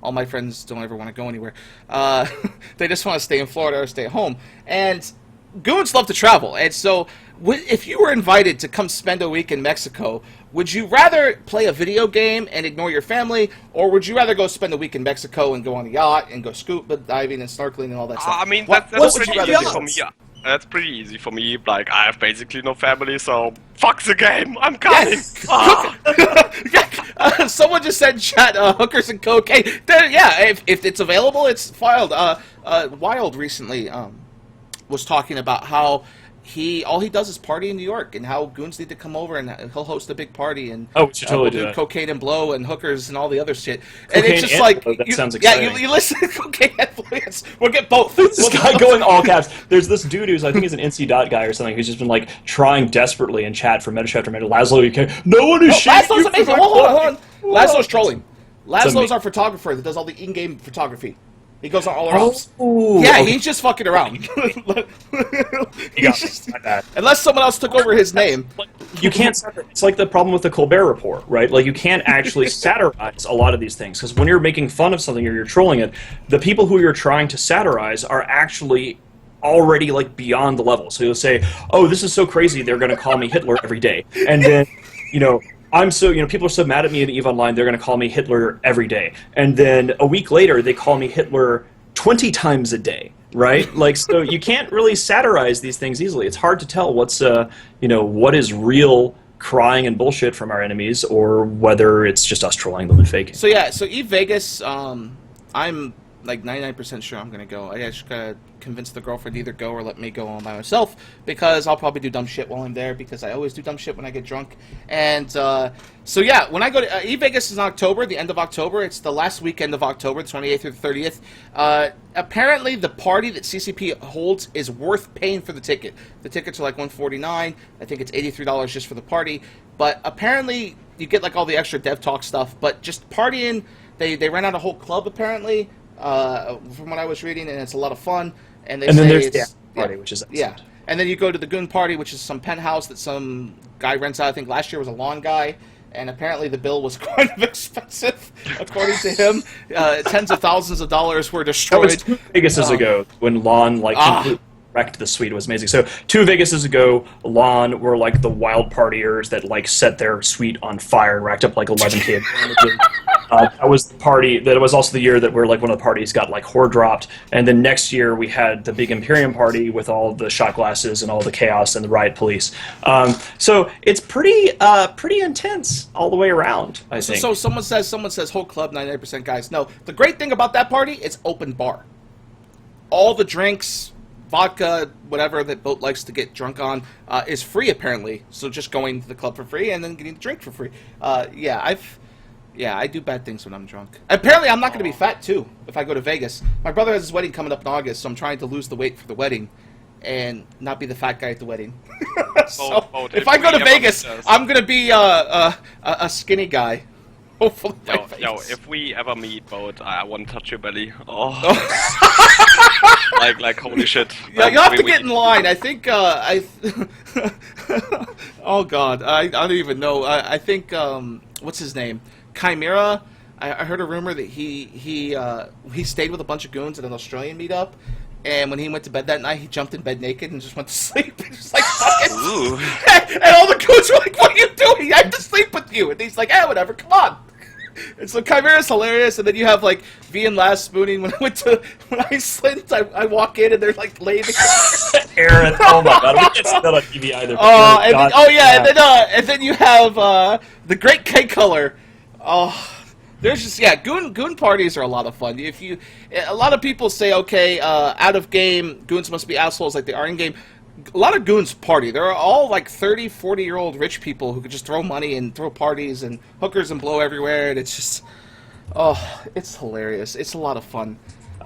all my friends don't ever want to go anywhere. They just want to stay in Florida or stay at home. And Goons love to travel. And so if you were invited to come spend a week in Mexico, would you rather play a video game and ignore your family, or would you rather go spend a week in Mexico and go on a yacht and go scuba diving and snorkeling and all that stuff? I mean, that's pretty easy for me. That's pretty easy for me. Like, I have basically no family, so fuck the game. I'm coming. Yes. Someone just said in chat, hookers and cocaine. Yeah, if it's available, it's filed. Wild recently was talking about how all he does is party in New York, and how Goons need to come over and he'll host a big party and we should totally do cocaine and blow and hookers and all the other shit. And it's just like that sounds exciting. Yeah, you listen to cocaine and blow. Yes, we'll get both. This guy going all caps. There's this dude who's I think he's an NC dot guy or something who's just been like trying desperately in chat for Meta after Meta. Laszlo, you can't. No one is shooting. Laszlo's amazing. Hold on. Laszlo's trolling. Laszlo's our photographer that does all the in-game photography. He goes on all around. He's just fucking around. Unless someone else took over his name. You can't. It's like the problem with the Colbert Report, right? Like you can't actually satirize a lot of these things because when you're making fun of something or you're trolling it, the people who you're trying to satirize are actually already like beyond the level. So you'll say, "Oh, this is so crazy. They're going to call me Hitler every day," and then I'm so, people are so mad at me at EVE Online, they're going to call me Hitler every day. And then a week later, they call me Hitler 20 times a day, right? Like, so you can't really satirize these things easily. It's hard to tell what's, what is real crying and bullshit from our enemies or whether it's just us trolling them and faking. So, yeah, so EVE Vegas, I'm like 99% sure I'm going to go. I just got to convince the girlfriend to either go or let me go on by myself because I'll probably do dumb shit while I'm there because I always do dumb shit when I get drunk. And so yeah, when I go to EVE Vegas is in October, the end of October. It's the last weekend of October, the 28th through the 30th. Apparently the party that CCP holds is worth paying for the ticket. The tickets are like $149. I think it's $83 just for the party. But apparently you get like all the extra dev talk stuff, but just partying, they ran out a whole club apparently. From what I was reading, and it's a lot of fun. And then there's the party, which is excellent. Yeah. And then you go to the Goon Party, which is some penthouse that some guy rents out. I think last year was a lawn guy, and apparently the bill was kind of expensive, according to him. Tens of thousands of dollars were destroyed. That was 2 Vegases ago when Lon completely wrecked the suite. It was amazing. So 2 Vegases ago, Lon were like the wild partiers that like set their suite on fire and racked up like 11K. That was the party. That was also the year that one of the parties got like horde dropped, and then next year we had the big Imperium party with all the shot glasses and all the chaos and the riot police. So it's pretty intense all the way around. I think. So someone says whole club 99% guys. No, the great thing about that party is open bar. All the drinks, vodka, whatever that Boat likes to get drunk on, is free apparently. So just going to the club for free and then getting the drink for free. I do bad things when I'm drunk. Apparently I'm not going to be fat too if I go to Vegas. My brother has his wedding coming up in August, so I'm trying to lose the weight for the wedding and not be the fat guy at the wedding. So if I go to Vegas, I'm going to be a skinny guy. Hopefully. Yo, if we ever meet, Boat, I want to touch your belly. Oh. like holy shit. Yeah, you'll have to get in line. I think, oh god, I don't even know. I think, what's his name? Chimera. I heard a rumor that he stayed with a bunch of goons at an Australian meetup, and when he went to bed that night, he jumped in bed naked and just went to sleep. Just like fucking. And all the goons were like, "What are you doing? I have to sleep with you." And he's like, whatever, come on." And so Chimera's hilarious, and then you have like V and Last Spooning. When I Iceland, I walk in and they're like laying. Aaron, oh my god, we can't see that on TV either. And then you have the Great K Color. Oh, there's just goon parties are a lot of fun. A lot of people say, okay, out of game, goons must be assholes like they are in game. A lot of goons party. They're all like 30, 40-year-old rich people who could just throw money and throw parties and hookers and blow everywhere. And it's just, it's hilarious. It's a lot of fun.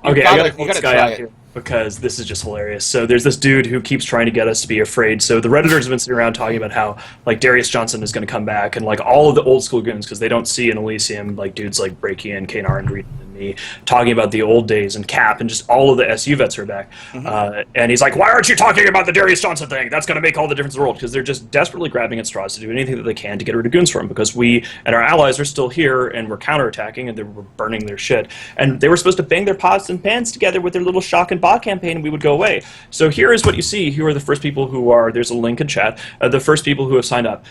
I gotta call this guy out here because this is just hilarious. So there's this dude who keeps trying to get us to be afraid. So the Redditors have been sitting around talking about how like Darius Johnson is going to come back and like all of the old school goons because they don't see in Elysium like dudes like Breaky and Kanar and Reed and me talking about the old days and Cap and just all of the SU vets are back. And he's like, why aren't you talking about the Darius Johnson thing? That's going to make all the difference in the world because they're just desperately grabbing at straws to do anything that they can to get rid of Goonswarm because we and our allies are still here and we're counterattacking and we're burning their shit. And they were supposed to bang their pots and pans together with their little shock and bot campaign and we would go away. So here is what you see. Here are the first people who are, there's a link in chat, the first people who have signed up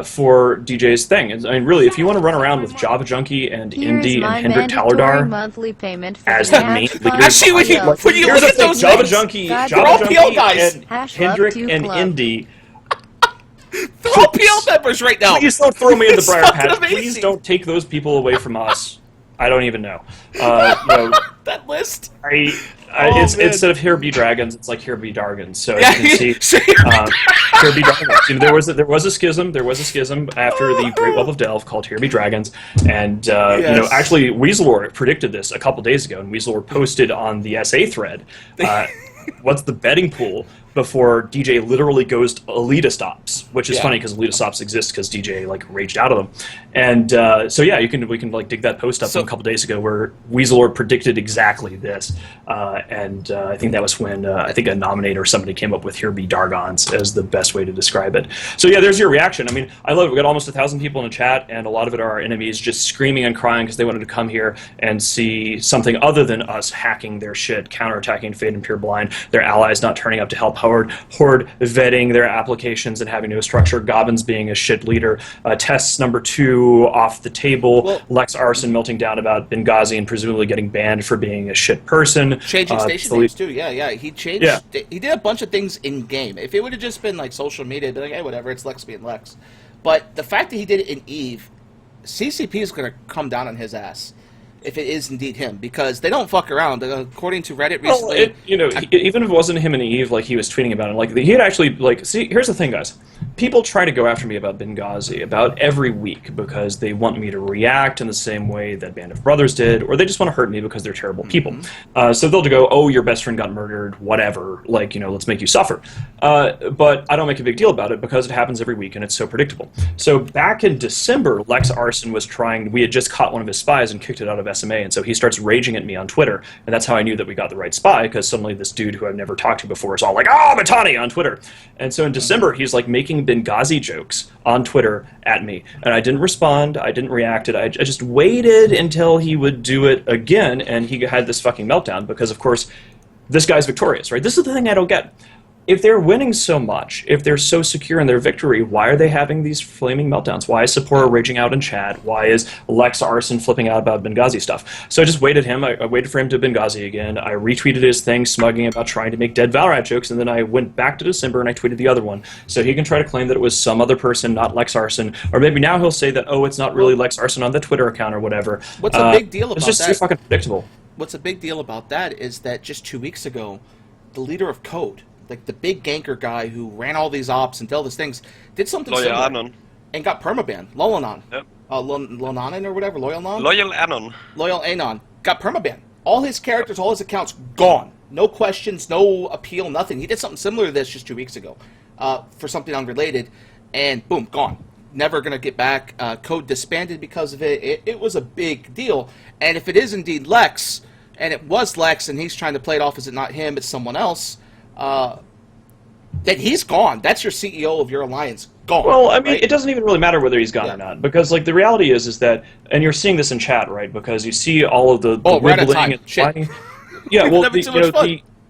for DJ's thing. I mean, really, if you want to run around with Java Junkie and Indy and Hendrik Talardar monthly payment for as the main leaders, actually, when you look at those Java Junkie and Hendrik and Indy. They're all PL members right now. Please don't throw me in the briar patch. Please don't take those people away from us. I don't even know. That list. It's instead of Here Be Dragons, it's like Here Be Dargans. So as you can see, Here Be Dragons. You know, there was a schism. There was a schism after the Great Wealth of Delve called Here Be Dragons, and you know, actually Weaselor predicted this a couple days ago, and Weaselor posted on the SA thread, what's the betting pool before DJ literally goes to elitist ops, which is funny because elitist ops exists because DJ like raged out of them, and so yeah, we can like dig that post up from a couple days ago where Weaselor predicted exactly this, and I think that was when I think a nominator or somebody came up with Here Be Dargons as the best way to describe it. So yeah, there's your reaction. I mean, I love it. We got almost 1,000 people in the chat, and a lot of it are our enemies just screaming and crying because they wanted to come here and see something other than us hacking their shit, counterattacking Fade and Pure Blind, their allies not turning up to help Horde vetting their applications and having no structure, Gobbins being a shit leader, tests number 2 off the table, Lex Arson melting down about Benghazi and presumably getting banned for being a shit person. Changing station names too, he changed, he did a bunch of things in game. If it would have just been like social media, it'd be like, hey, whatever, it's Lex being Lex. But the fact that he did it in EVE, CCP is going to come down on his ass. If it is indeed him, because they don't fuck around. According to Reddit recently, even if it wasn't him and Eve, like he was tweeting about it, like he had actually like. See, here's the thing, guys. People try to go after me about Benghazi about every week because they want me to react in the same way that Band of Brothers did, or they just want to hurt me because they're terrible people. So they'll go, "Oh, your best friend got murdered, whatever. Like, let's make you suffer." But I don't make a big deal about it because it happens every week and it's so predictable. So back in December, Lex Arson was trying. We had just caught one of his spies and kicked it out of SMA, and so he starts raging at me on Twitter, and that's how I knew that we got the right spy, because suddenly this dude who I've never talked to before is all like, "Oh, Mittani" on Twitter. And so in December, he's like making Benghazi jokes on Twitter at me, and I didn't respond, I didn't react, I just waited until he would do it again, and he had this fucking meltdown, because of course, this guy's victorious, right? This is the thing I don't get. if they're winning so much, if they're so secure in their victory, why are they having these flaming meltdowns? Why is Sapporo raging out in chat? Why is Lex Arson flipping out about Benghazi stuff? So I just waited him. I waited for him to Benghazi again. I retweeted his thing, smugging about trying to make dead Valorant jokes, and then I went back to December and I tweeted the other one. So he can try to claim that it was some other person, not Lex Arson, or maybe now he'll say that, oh, it's not really Lex Arson on the Twitter account or whatever. What's a big deal about that? It's just too fucking predictable. What's a big deal about that is that just 2 weeks ago, the leader of Code, like the big ganker guy who ran all these ops and did all these things, did something similar and got permabanned. Lolanon. Yep. Lonanon or whatever. Loyal Anon got permabanned. All his characters, all his accounts, gone. No questions, no appeal, nothing. He did something similar to this just 2 weeks ago for something unrelated, and boom, gone. Never going to get back. Code disbanded because of it. It was a big deal. And if it is indeed Lex, and it was Lex, and he's trying to play it off as it not him, it's someone else, then he's gone. That's your CEO of your alliance. Gone. Well, I mean, right? It doesn't even really matter whether he's gone or not, because like the reality is that, and you're seeing this in chat, right? Because you see all of the we're out of time. Shit. Yeah, well,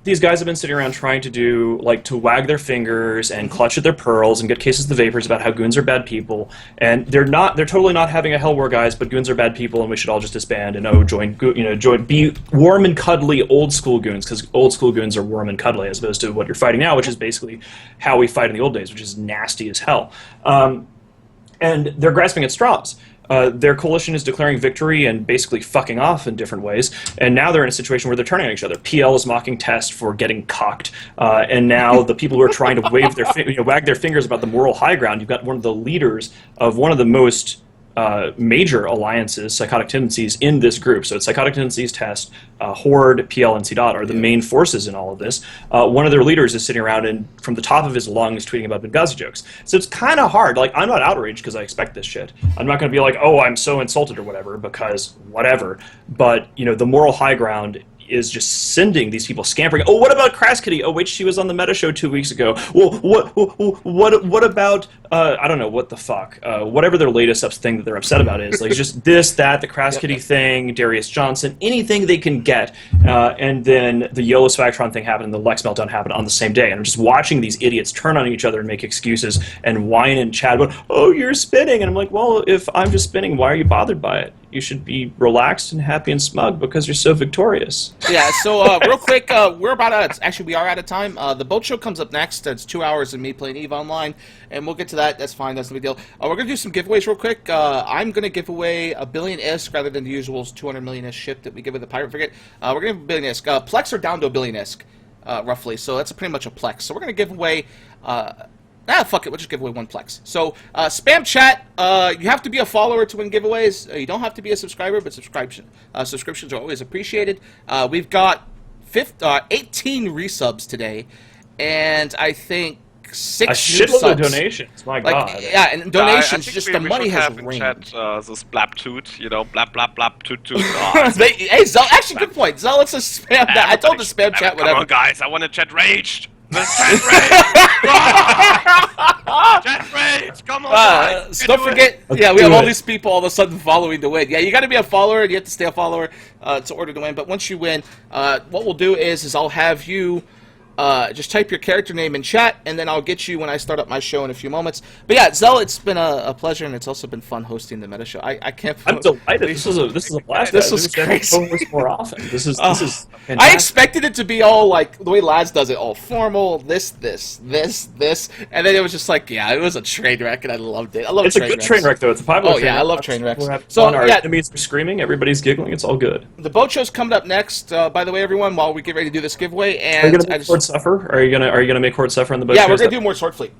these guys have been sitting around trying to do, like, to wag their fingers and clutch at their pearls and get cases of the vapors about how goons are bad people, and they're totally not having a hell war, guys, but goons are bad people and we should all just disband and be warm and cuddly old school goons, because old school goons are warm and cuddly as opposed to what you're fighting now, which is basically how we fight in the old days, which is nasty as hell. And they're grasping at straws. Their coalition is declaring victory and basically fucking off in different ways, and now they're in a situation where they're turning on each other. PL is mocking Test for getting cocked, and now the people who are trying to wag their fingers about the moral high ground, you've got one of the leaders of one of the most major alliances, Psychotic Tendencies, in this group. So it's Psychotic Tendencies, Test, Horde, PL, and C-Dot are the main forces in all of this. One of their leaders is sitting around and from the top of his lungs tweeting about Benghazi jokes. So it's kind of hard. Like, I'm not outraged because I expect this shit. I'm not going to be like, oh, I'm so insulted or whatever, because whatever. But, you know, the moral high ground is just sending these people scampering. Oh, what about Crass Kitty? Oh, wait, she was on the Meta Show 2 weeks ago. Well, what about, I don't know, what the fuck? Whatever their latest thing that they're upset about is. Like, just this, that, the Crass Kitty thing, Darius Johnson, anything they can get. And then the YOLO Swagtron thing happened and the Lex Meltdown happened on the same day. And I'm just watching these idiots turn on each other and make excuses and whine and chat about, oh, you're spinning. And I'm like, well, if I'm just spinning, why are you bothered by it? You should be relaxed and happy and smug because you're so victorious. Yeah, so real quick, we're about out of, actually we are out of time. The boat show comes up next. It's 2 hours of me playing EVE Online, and we'll get to that. That's fine. That's no big deal. We're going to do some giveaways real quick. I'm going to give away a billion ISK rather than the usual 200 million ISK ship that we give with the Pirate Frigate. We're going to give a billion ISK. Plex are down to a billion ISK, roughly, so that's pretty much a Plex. So we're going to give away... fuck it, we'll just give away one Plex. So, spam chat. You have to be a follower to win giveaways. You don't have to be a subscriber, but subscriptions are always appreciated. We've got 18 resubs today, and I think 6 a shitload of donations. My God. Yeah, and donations, just the money has rained. Chat, this blap-toot, you know, blap-blap-blap-toot-toot. Hey, Zell, actually, good point. Zell, let's just spam that. I told the spam chat whatever. Come on, guys, I want to chat raged. Let's chat rage! Chat rage! Come on, guys! Don't forget, we have all these people all of a sudden following to win. Yeah, you got to be a follower, and you have to stay a follower to order to win. But once you win, what we'll do is I'll have you just type your character name in chat, and then I'll get you when I start up my show in a few moments. But yeah, Zell, it's been a pleasure, and it's also been fun hosting the Meta Show. I can't. I'm delighted. This is a blast. This was crazy. More often. This is. Fantastic. I expected it to be all like the way Laz does it, all formal. This, and then it was just like, yeah, it was a train wreck, and I loved it. I love. It's a good train wreck, though. It's a popular. Oh yeah, I love train wrecks. So our enemies are screaming. Everybody's giggling. It's all good. The boat show's coming up next. By the way, everyone, while we get ready to do this giveaway, and are you gonna suffer? Are you gonna make Horde suffer on the boat? Yeah, we're gonna do more Sword Fleet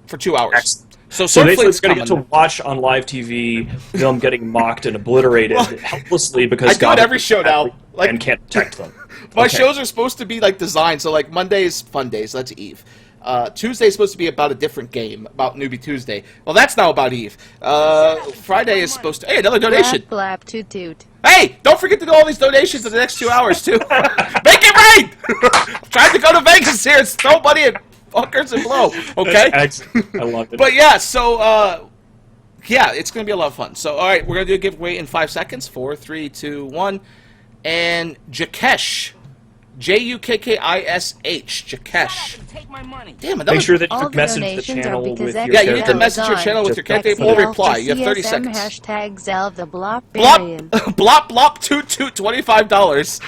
for 2 hours. Excellent. So Sword Fleet's gonna get to watch on live TV them getting mocked and obliterated helplessly because I do it every show now, and can't protect them. My shows are supposed to be like designed, so like Monday is fun day, so that's Eve. Tuesday is supposed to be about a different game, about Newbie Tuesday. Well, that's now about Eve. Friday is supposed to... Hey, another donation. Blap-toot. Hey, don't forget to do all these donations in the next 2 hours, too. Make it rain! I'm trying to go to Vegas here and throw money at fuckers and blow, okay? That's excellent. I love it. But yeah, so... yeah, it's going to be a lot of fun. So, all right, we're going to do a giveaway in 5 seconds. 4, 3, 2, 1. And Jakesh Jukkish. Jakesh. Damn it. Make sure that All you message the channel with your character. Yeah, you need to message your channel with your character or reply. You have 30 seconds. Hashtag Zelda blap-toot. Blap-toot, $25.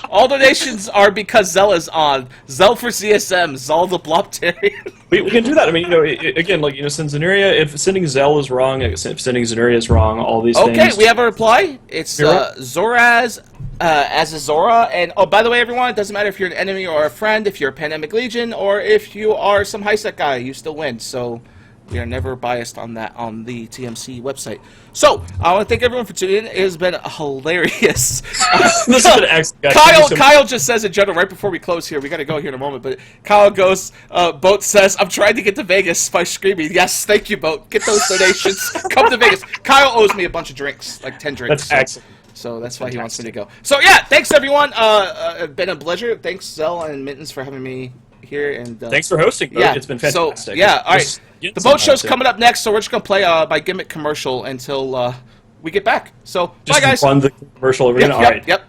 All donations are because Zell is on. Zell for CSM, Zell the Bloptarian. We can do that. I mean, again, like, send Zenuria. If sending Zell is wrong, if sending Zenuria is wrong, all these things. Okay, we have a reply. It's Zoraz as a Zora. And, oh, by the way, everyone, it doesn't matter if you're an enemy or a friend, if you're a Pandemic Legion, or if you are some high-sec guy, you still win. So we are never biased on that on the TMC website. So, I want to thank everyone for tuning in. It has been hilarious. This has been excellent. Kyle just says in general, right before we close here, we got to go here in a moment, but Kyle goes, Boat says, I'm trying to get to Vegas by screaming. Yes, thank you, Boat. Get those donations. Come to Vegas. Kyle owes me a bunch of drinks, like 10 drinks. That's excellent. So that's why he wants me to go. So, yeah, thanks, everyone. It's been a pleasure. Thanks, Zell and Mittens, for having me here. And thanks for hosting, Boat. Yeah, it's been fantastic. So, yeah, all right. The boat show's coming up next, so we're just going to play my gimmick commercial until we get back. So, bye, guys. Just run the commercial arena. Yep.